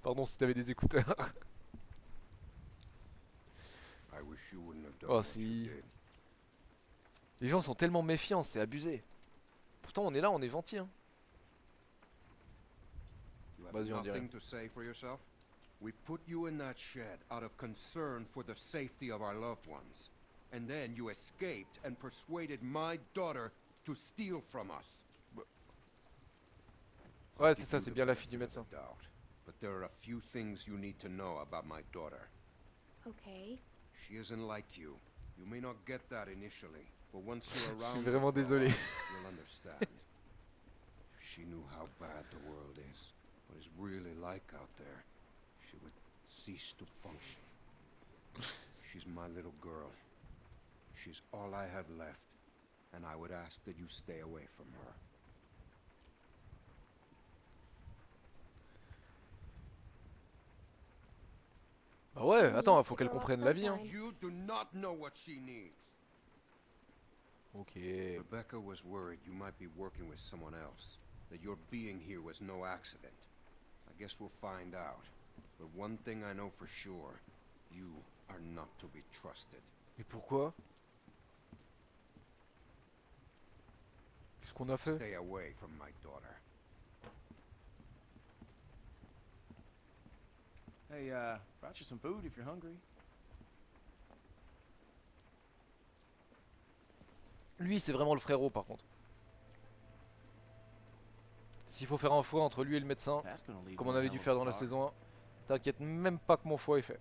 Pardon si t'avais des écouteurs. I wish you wouldn't have done Oh what si. you did. Les gens sont tellement méfiants, c'est abusé. Pourtant on est là, on est gentil hein. You have Vas-y, on dirait. nothing to say for yourself? We put you in that shed out of concern for the safety of our loved ones. And then you escaped and persuaded my daughter to steal from us. Ouais c'est ça, c'est bien la fille du médecin. Doubt. But there are a few things you need to know about my daughter. Okay. She isn't like you. You may not get that initially, but once you're Je around suis her vraiment for a désolé. while, you'll understand. If she knew how bad the world is, what it's really like out there, she would cease to function. She's my little girl. She's all I have left, and I would ask that you stay away from her. Bah ouais, attends, faut qu'elle comprenne la vie hein. You do not know what she needs. Ok. Rebecca was worried you might be working with someone else, that your being here was no accident. I guess we'll find out. But one thing I know for sure, you are not to be trusted. Et pourquoi? Qu'est-ce qu'on a fait? Stay away from my daughter. Hey, brought you some food if you're hungry. Lui, c'est vraiment le frérot, par contre. S'il faut faire un choix entre lui et le médecin, That's gonna leave comme one on avait hell dû of a faire dans la scar. saison 1, t'inquiète même pas que mon choix est fait.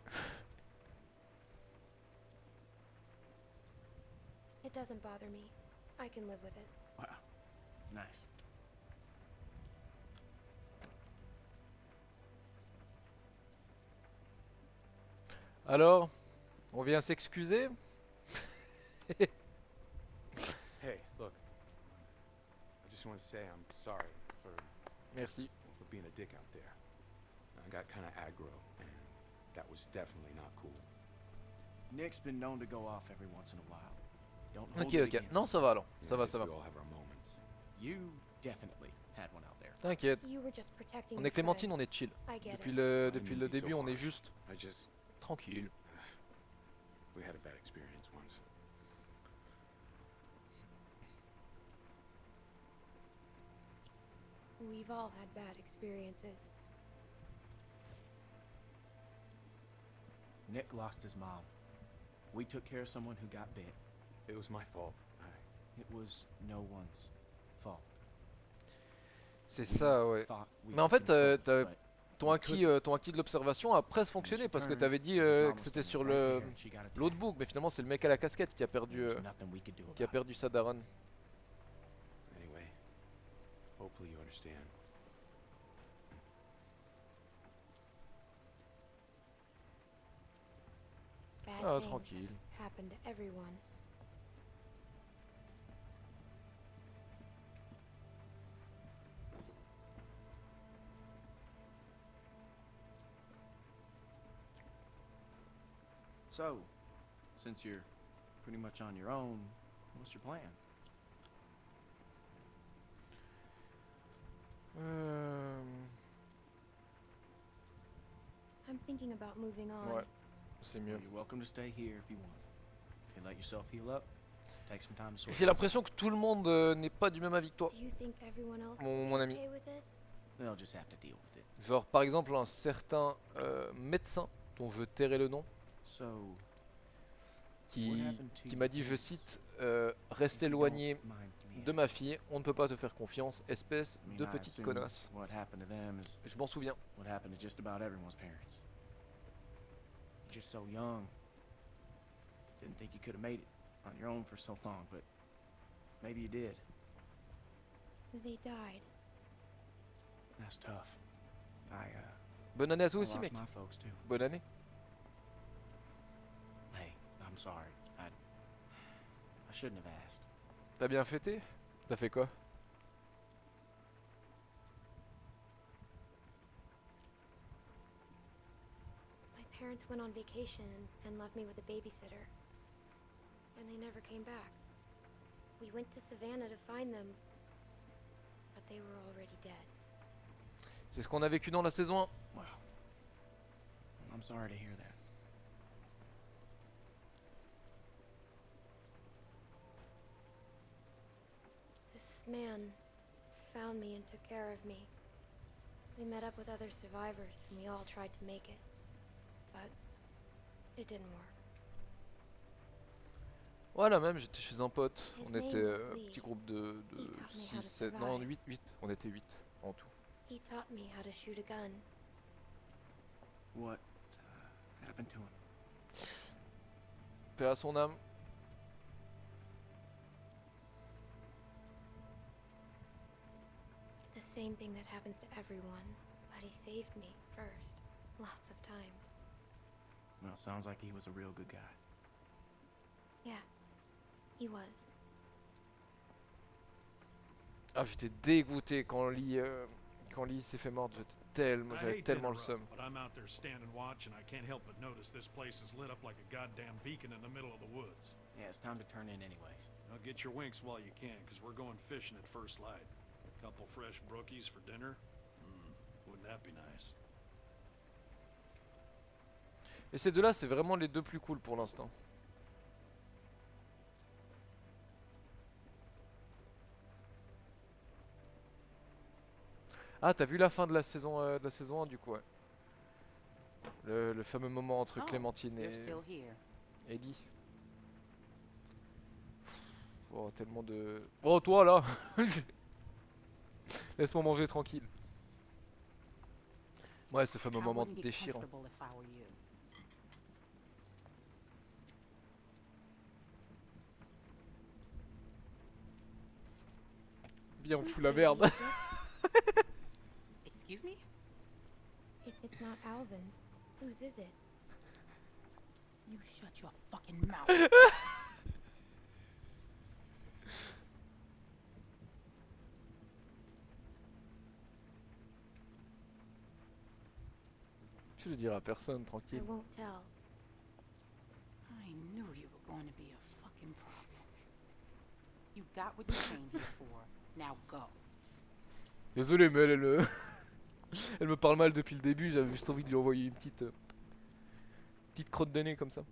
It doesn't bother me. I can live with it. Wow. Nice. Alors, on vient s'excuser? Hey, look. I just want to say I'm sorry Merci. for being a dick out there. I got kind of aggro, and that was definitely not cool. Nick's been known to go off every once in a while. Don't hold Ok, it ok. against Non, him. ça va alors. You Ça know, va, I ça guess va. we all have our moments. You definitely had one out there. T'inquiète. You were just protecting On your est Clémentine, on friends. est chill. I get Depuis it. le, I depuis didn't le mean to be début, so on est harsh. juste I just tranquille. we had a bad experience once. We've all had bad experiences. Nick lost his mom. We took care of someone who got bit. It was my fault. It was no one's fault. C'est ça, ouais. Thought we Mais en could fait, control it, t'as- but ton acquis de l'observation a presque fonctionné parce que t'avais dit que c'était sur le l'autre book, mais finalement c'est le mec à la casquette qui a perdu sa daronne. Anyway, hopefully you understand. Bad Ah, things tranquille. have happened to everyone. So, since you're pretty much on your own, what's your plan? I'm thinking about moving on. Ouais, c'est mieux. You're welcome to stay here if you want. Okay, let yourself heal up. Take some time to sort J'ai things l'impression que tout le monde n'est pas du même avis que toi. Do you think everyone else Mon will be ami. okay with it? out. They'll just have to deal with it. Genre par exemple un certain médecin dont je tairai le nom So, qui m'a dit, je cite, reste éloigné de ma fille, on ne peut pas te faire confiance, espèce I mean, de I petite assume connasse. what happened to them is Je m'en souviens. what happened to just about everyone's parents. You're just so young. Didn't think you could have made it on your own for so long, but maybe you did. They died. That's tough. Bonne année à toi I aussi lost mec. my folks too. Bonne année. Hey, I'm sorry. I shouldn't have asked. T'as bien fêté? T'as fait quoi? My parents went on vacation and left me with a babysitter. And they never came back. We went to Savannah to find them, but they were already dead. C'est ce qu'on a vécu dans la saison 1. Well, I'm sorry to hear that. This man found me and took care of me. We met up with other survivors and we all tried to make it. But it didn't work. Voilà, même j'étais chez un pote. His On name était was un Lee. petit groupe de He taught me how 6, to 7, non survive. 8. On était 8 en tout. He taught me how to shoot a gun. What happened to him? Paix à son âme. The same thing that happens to everyone, but he saved me first, lots of times. Well, sounds like he was a real good guy. Yeah, he was. Ah, j'étais dégoûté quand Lee s'est fait mordre. I J'avais hate to tellement le interrupt, seum. but I'm out there standing watch, and I can't help but notice this place is lit up like a goddamn beacon in the middle of the woods. Yeah, it's time to turn in anyways. Now get your winks while you can, because we're going fishing at first light. Couple fresh brookies for dinner? Wouldn't that be nice? Et ces deux-là, c'est vraiment les deux plus cool pour l'instant. Ah, t'as vu la fin de la saison 1 du coup, ouais. Le fameux moment entre Oh, Clémentine you're et still here. Ellie. Oh, tellement de... Oh, toi, là! Laisse-moi manger tranquille. Ouais, ce fameux I moment wouldn't get déchirant. comfortable if I were you. Bien, on Whose fout la baby merde. is it? Excuse me? If it's not Alvin's, whose is it? You shut your fucking mouth. Je le dirai à personne, I tranquille. won't tell. I knew you were going to be a fucking problem. You got what you came here for. Now go. Désolé, mais elle me parle mal depuis le début. J'avais juste envie de lui envoyer une petite crotte de nez comme ça.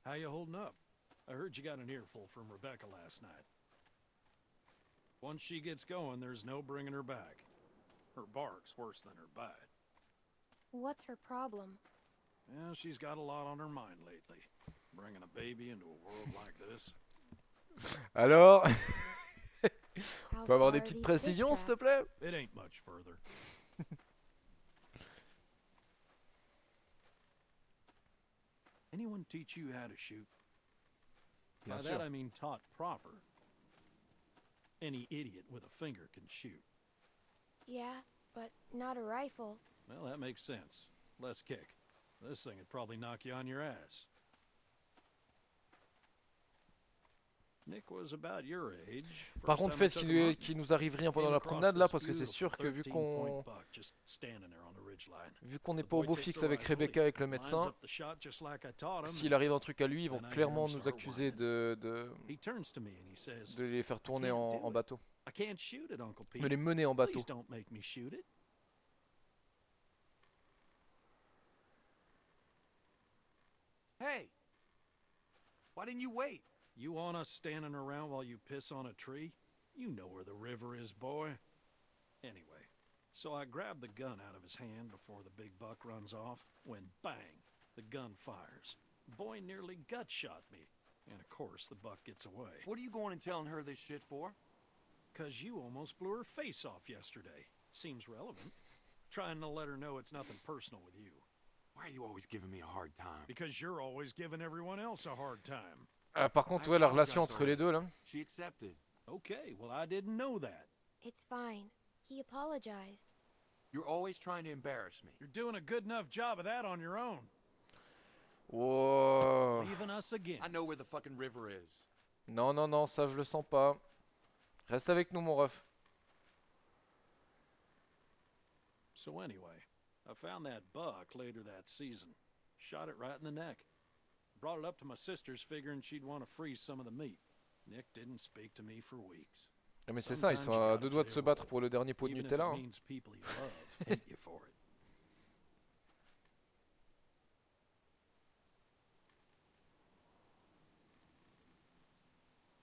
How you holding up? I heard you got an earful from Rebecca last night. Once she gets going, there's no bringing her back. Her bark's worse than her bite. What's her problem? Yeah, she's got a lot on her mind lately. Bringing a baby into a world like this. Alors, How on peut avoir far des are petites these précisions, fish s'il te traps? plaît? It ain't much further. Anyone teach you how to shoot? Bien By sûr. that I mean taught proper. Any idiot with a finger can shoot. Yeah, but not a rifle. Well, that makes sense. Less kick. This thing would probably knock you on your ass. Nick was about your age. Par First contre, time I faites took qu'il him hunting, qu'il nous arrive rien pendant came la across promenade là, this parce que c'est beautiful sûr que vu 13-point qu'on buck just standing there on the ridgeline. vu qu'on n'est The pas au boy beau takes fixe the avec rifle, he Rebecca avec le lines médecin, up the shot just like I taught him, s'il arrive un truc à lui, ils vont then I hear him clairement nous start accuser whining. He turns to me and he says, de les faire tourner can't en do it. bateau, I can't shoot it, Uncle Pete. de les mener en bateau. Please don't make me shoot it. Hey! Why didn't you wait? You want us standing around while you piss on a tree? You know where the river is, boy. Anyway, so I grabbed the gun out of his hand before the big buck runs off, when bang, the gun fires. Boy nearly gut shot me. And of course, the buck gets away. What are you going and telling her this shit for? 'Cause you almost blew her face off yesterday. Seems relevant. Trying to let her know it's nothing personal with you. Why are you always giving me a hard time? Because you're always giving everyone else a hard time. Ah, par contre, ouais, la relation entre les deux là. She accepted. Okay, well, I didn't know that. It's fine. He apologized. You're always trying to embarrass me. You're doing a good enough job of that on your own. Oh. Leaving us again. I know where the fucking river is. Non, non, non, ça je le sens pas. Reste avec nous, mon ref. So anyway, I found that buck later that season. Shot it right in the neck. Brought it up to my sister's figuring she'd want to freeze some of the meat. Nick didn't speak to me for weeks. Ah, mais c'est ça, ils sont à deux doigts de se battre pour le dernier pot de Even if Nutella. it Hein. means people you love hate you for it.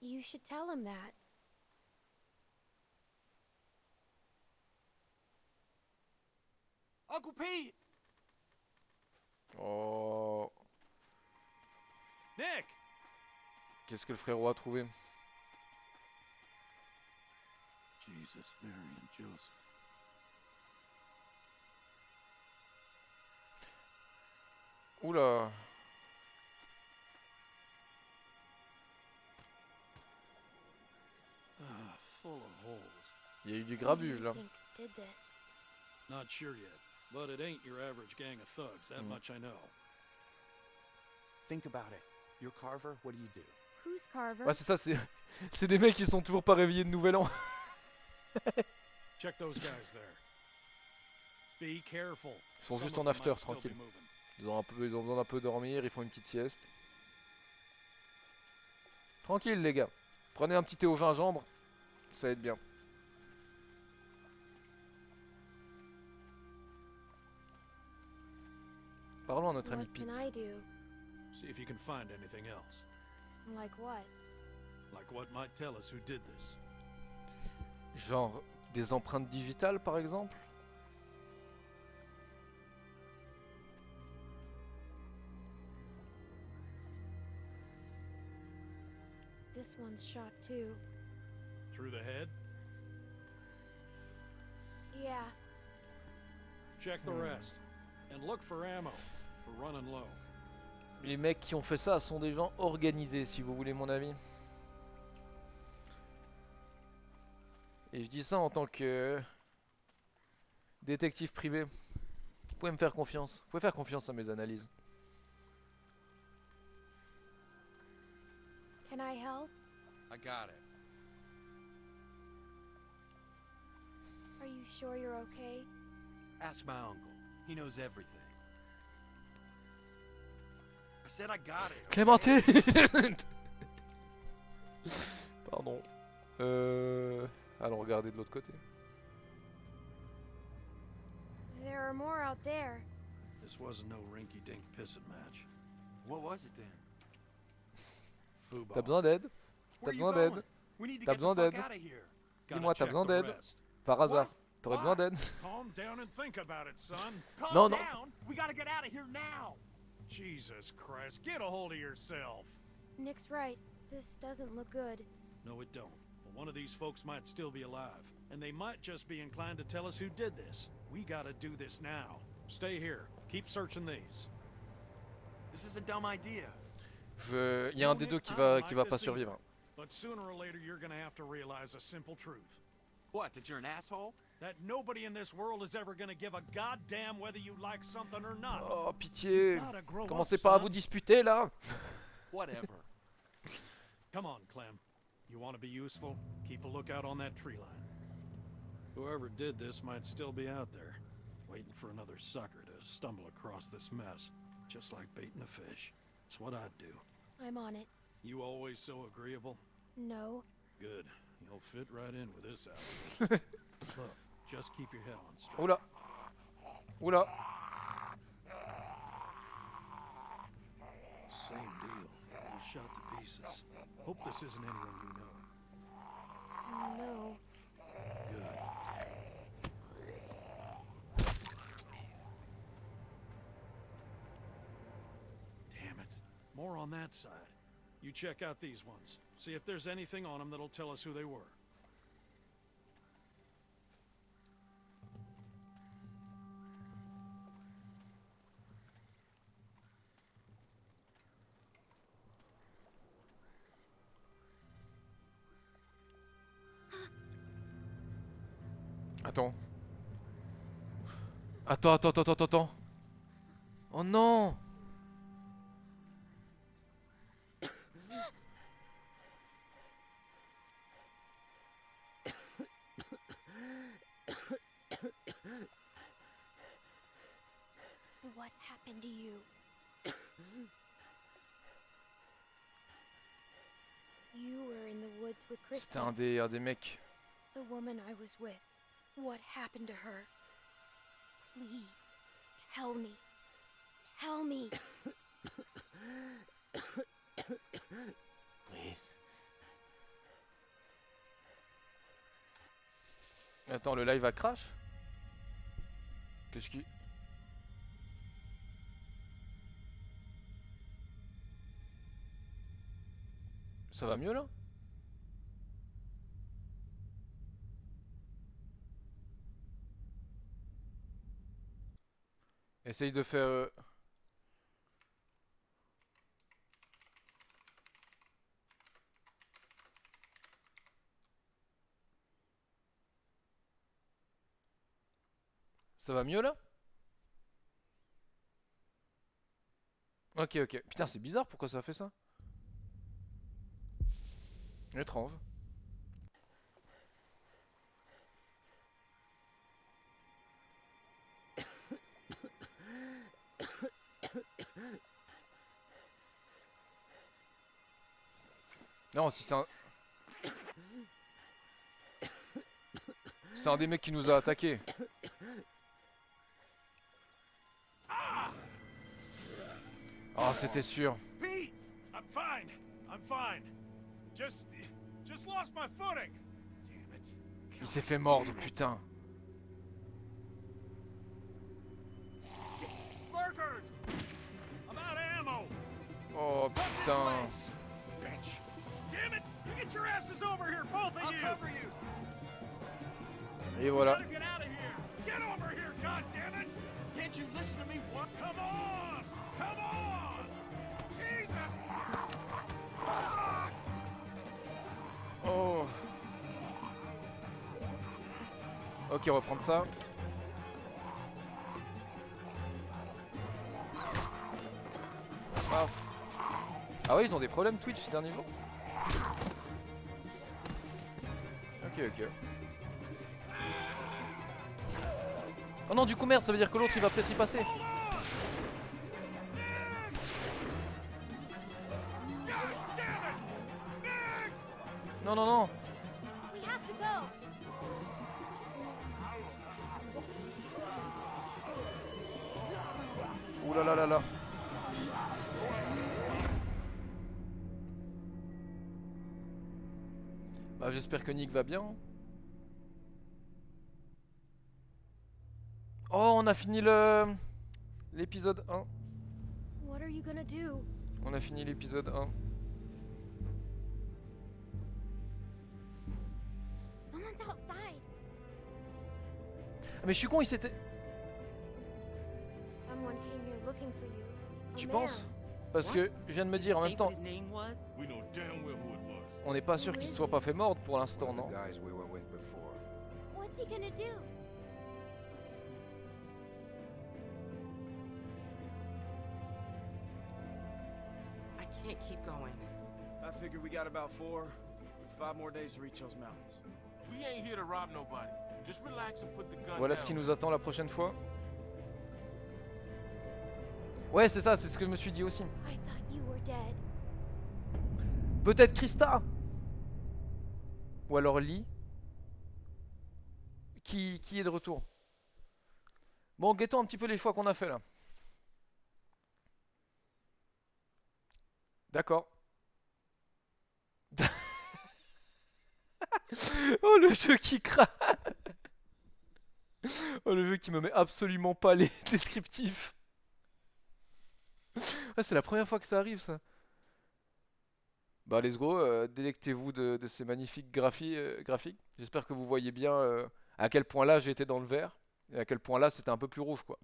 You should tell him that. Uncle Pete! Oh. Nick! Qu'est-ce que le frérot a trouvé? Jesus, Mary and Joseph. Oula. Ah, full of holes. Il y a eu du Who do grabuge you là. think did this? Not sure yet, but it ain't your average gang of thugs, that much I know. Think about it. You're Carver, what do you do? Who's Carver? Ouais, c'est ça, c'est des mecs qui sont toujours pas réveillés de nouvel an. Check those guys there. Be careful. Ils sont Some juste of en them after, might still be tranquille. moving. Ils ont besoin d'un peu dormir, ils font une petite sieste. Tranquille les gars. Prenez un petit thé au gingembre, ça aide bien. Parlons à notre ami What Pete. can I do? See if you can find anything else. Like what? Like what might tell us who did this? Genre des empreintes digitales par exemple? This one's shot too. Through the head? Yeah. Check the rest. And look for ammo. We're running low. Les mecs qui ont fait ça sont des gens organisés, si vous voulez mon avis. Et je dis ça en tant que détective privé. Vous pouvez me faire confiance. Vous pouvez faire confiance à mes analyses. Can I help? I got it. Are you sure you're okay? Ask my uncle. He knows everything. I said I got it. Clémentine. Pardon. Allons regarder de l'autre côté. There are more out there. This wasn't no rinky-dink pissing match. What was it then? Football. T'as besoin d'aide? T'as Where you besoin going? d'aide? We need to T'as get besoin the fuck d'aide? out of here. Dis-moi, t'as Gotta besoin check the d'aide? rest. Par hasard. What? T'aurais Why? besoin d'aide? Calm down and think about it, son. Calm No, no. down. We gotta get out of here now. Jesus Christ, get a hold of yourself. Nick's right. This doesn't look good. No, it don't. But one of these folks might still be alive, and they might just be inclined to tell us who did this. We gotta do this now. Stay here. Keep searching these. This is a dumb idea. Il y a un des deux qui va pas survivre. But sooner or later, you're gonna have to realize a simple truth. What, that you're an asshole? That nobody in this world is ever gonna give a goddamn whether you like something or not. Oh, pitié. You gotta grow Commencez up, pas à son. vous disputer là. Whatever. Come on, Clem. You want to be useful? Keep a lookout on that tree line. Whoever did this might still be out there, waiting for another sucker to stumble across this mess, just like baiting a fish. It's what I'd do. I'm on it. You always so agreeable? No. Good. You'll fit right in with this outfit. Look, just keep your head on straight. Oula. Oula. Same deal. All shot to pieces. Hope this isn't anyone you know. No. Good. Damn it. More on that side. You check out these ones. See if there's anything on them that'll tell us who they were. Attends. Attends. Oh non. What happened to you? You were in the woods with C'était Christy, un des mecs. the woman I was with. What happened to her? Please, tell me. Tell me. Please. Attends, le live a crash? Qu'est-ce qui... Ça va mieux là? Essaye de faire... Ça va mieux là? Ok. Putain, c'est bizarre, pourquoi ça fait ça? Étrange. Non, si c'est un... C'est un des mecs qui nous a attaqués. Ah, c'était sûr. Pete! I'm fine. I'm fine. Just lost my footing. Damn it. Il s'est fait mordre, putain. Lurkers! I'm out of ammo. Oh putain. Bitch. Damn it! Get your asses over here, both of you. I'll cover you. Et voilà. Get out of here. Get over here, goddammit. Can't you listen to me? What? Come on! Come on! Jesus! Oh. Ok, on va prendre ça. Paf. Ah ouais, ils ont des problèmes Twitch ces derniers jours. Ok, ok. Oh non, du coup merde, ça veut dire que l'autre il va peut-être y passer. Non, non, non. We have to go. Ouh là là là là. Bah, j'espère que Nick va bien. Oh, on a fini l'épisode 1. What are you gonna do? On a fini l'épisode 1. Someone's outside. Ah, mais je suis con, il s'était... Someone came here looking for you. Tu penses? Parce que je viens de me dire en même temps, We know damn well who it was. on n'est pas sûr qu'il se soit pas fait mordre pour l'instant, non? Guys we were with before. What's he gonna do? I can't keep going. I figure we got about 5 more days to reach those mountains. We ain't here to rob nobody. Just relax and put the gun Voilà down. ce qui nous attend la prochaine fois. Ouais, c'est ça, c'est ce que je me suis dit aussi. I thought you were dead. Peut-être Krista. Ou alors Lee. Qui est de retour? Bon, guettons un petit peu les choix qu'on a fait là. D'accord. Oh, le jeu qui craint. Oh, le jeu qui me met absolument pas les descriptifs. Ah, c'est la première fois que ça arrive, ça. Bah, let's go. Délectez-vous de ces magnifiques graphiques. J'espère que vous voyez bien à quel point là j'étais dans le vert. Et à quel point là c'était un peu plus rouge, quoi.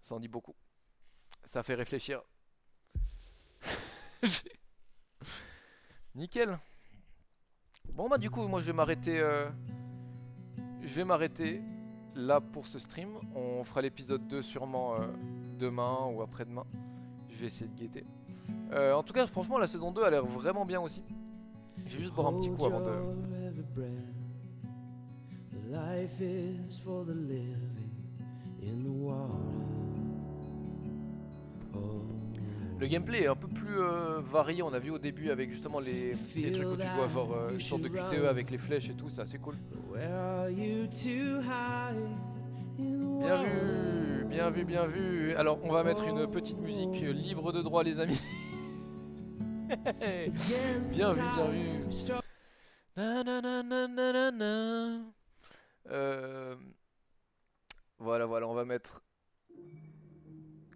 Ça en dit beaucoup. Ça fait réfléchir. Nickel. Bon bah du coup moi je vais m'arrêter là pour ce stream. On fera l'épisode 2 sûrement demain ou après-demain. Je vais essayer de guetter. En tout cas franchement la saison 2 a l'air vraiment bien aussi. Je vais juste boire un petit coup avant de... Life is for the living in the water. Le gameplay est un peu plus varié, on a vu au début avec justement les trucs où tu dois genre une sorte de QTE avec les flèches et tout, c'est assez cool. Bien vu, bien vu, bien vu. Alors on va mettre une petite musique libre de droit les amis. Bien vu, bien vu. Na, na, na, na, na, na, na. Voilà, voilà, on va mettre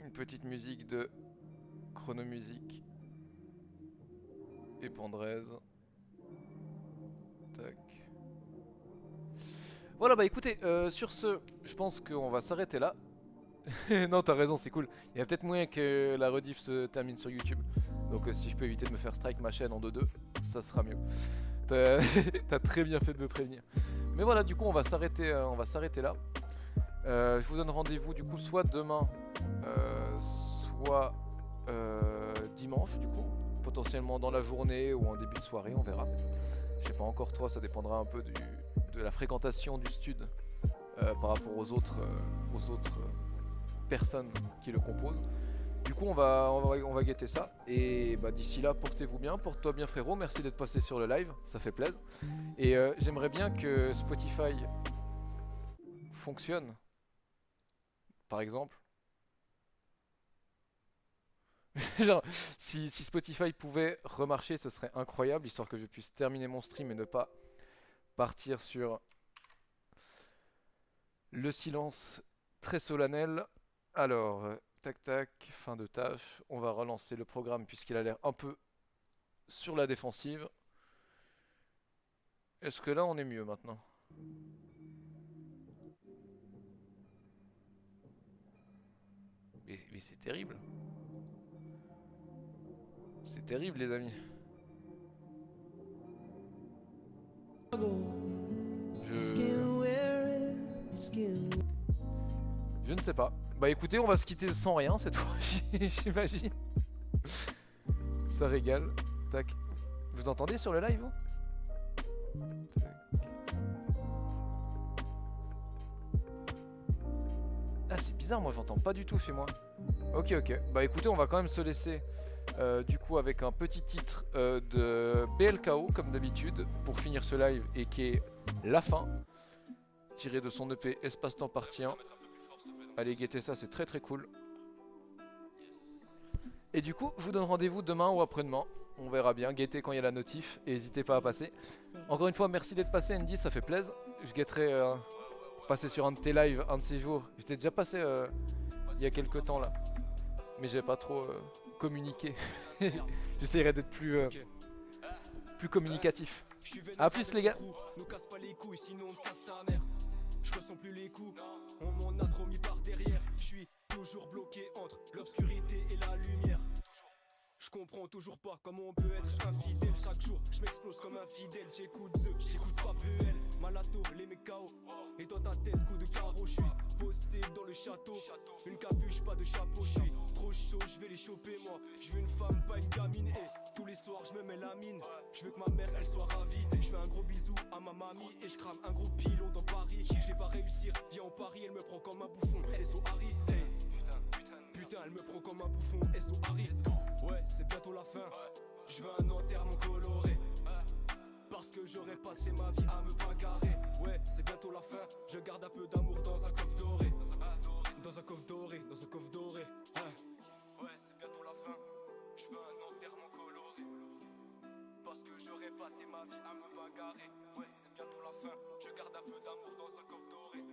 une petite musique de Chronomusique et Pandrez. Tac. Voilà, bah écoutez, sur ce, je pense qu'on va s'arrêter là. Non, t'as raison, c'est cool. Il y a peut-être moyen que la rediff se termine sur YouTube. Donc si je peux éviter de me faire strike ma chaîne en 2-2, ça sera mieux. T'as très bien fait de me prévenir. Mais voilà, du coup, on va s'arrêter là. Je vous donne rendez-vous du coup soit demain, soit dimanche du coup, potentiellement dans la journée ou en début de soirée, on verra. Je sais pas encore trop, ça dépendra un peu de la fréquentation du stud par rapport aux autres personnes qui le composent. Du coup on va guetter ça et bah, d'ici là portez-vous bien, porte-toi bien frérot, merci d'être passé sur le live, ça fait plaisir. Et j'aimerais bien que Spotify fonctionne, par exemple. Genre, si Spotify pouvait remarcher, ce serait incroyable, histoire que je puisse terminer mon stream et ne pas partir sur le silence très solennel. Alors, tac tac, fin de tâche. On va relancer le programme puisqu'il a l'air un peu sur la défensive. Est-ce que là on est mieux maintenant? Mais c'est terrible. C'est terrible les amis. Je ne sais pas. Bah écoutez, on va se quitter sans rien cette fois, j'imagine. Ça régale. Tac. Vous entendez sur le live, vous? Tac. Ah, c'est bizarre, moi j'entends pas du tout chez moi. Ok, ok. Bah écoutez, on va quand même se laisser du coup avec un petit titre de BLKO comme d'habitude pour finir ce live et qui est La Fin, tiré de son EP Espace-Temps Partie 1. Allez guetter ça, c'est très très cool. Et du coup, je vous donne rendez-vous demain ou après-demain. On verra bien, guettez quand il y a la notif et n'hésitez pas à passer. Encore une fois, merci d'être passé Andy, ça fait plaisir. Je guetterai passer sur un de tes lives un de ces jours. J'étais déjà passé il y a quelques temps là. Mais j'ai pas trop communiqué. J'essaierai d'être plus communicatif. A plus les gars. Nous casse pas les couilles, sinon on te casse ta mère. Je ressens plus les coups, on m'en a trop mis par derrière. Je suis toujours bloqué entre l'obscurité et la lumière. Je comprends toujours pas comment on peut être infidèle. Chaque jour, je m'explose comme infidèle. J'écoute j'écoute pas PL. Malato, les mecs KO. Et dans ta tête, coup de carreau. Je suis posté dans le château. Une capuche, pas de chapeau. Je suis trop chaud, je vais les choper moi. Je veux une femme, pas une gamine. Et tous les soirs, je me mets la mine. Je veux que ma mère, elle soit ravie. Je fais un gros bisou à ma mamie. Et je crame un gros pilon dans Paris. Je vais pas réussir, viens en Paris. Elle me prend comme un bouffon. SO Harry, hey. Putain, elle me prend comme un bouffon. SO Harry, ouais, c'est bientôt la fin. Je veux un enterrement coloré. Parce que j'aurais passé ma vie à me bagarrer. Ouais, c'est bientôt la fin. Je garde un peu d'amour dans un coffre doré. Dans un coffre doré, dans un coffre doré. Ouais, c'est bientôt la fin. Je veux un enterrement coloré. Parce que j'aurais passé ma vie à me bagarrer. Ouais, c'est bientôt la fin. Je garde un peu d'amour dans un coffre doré.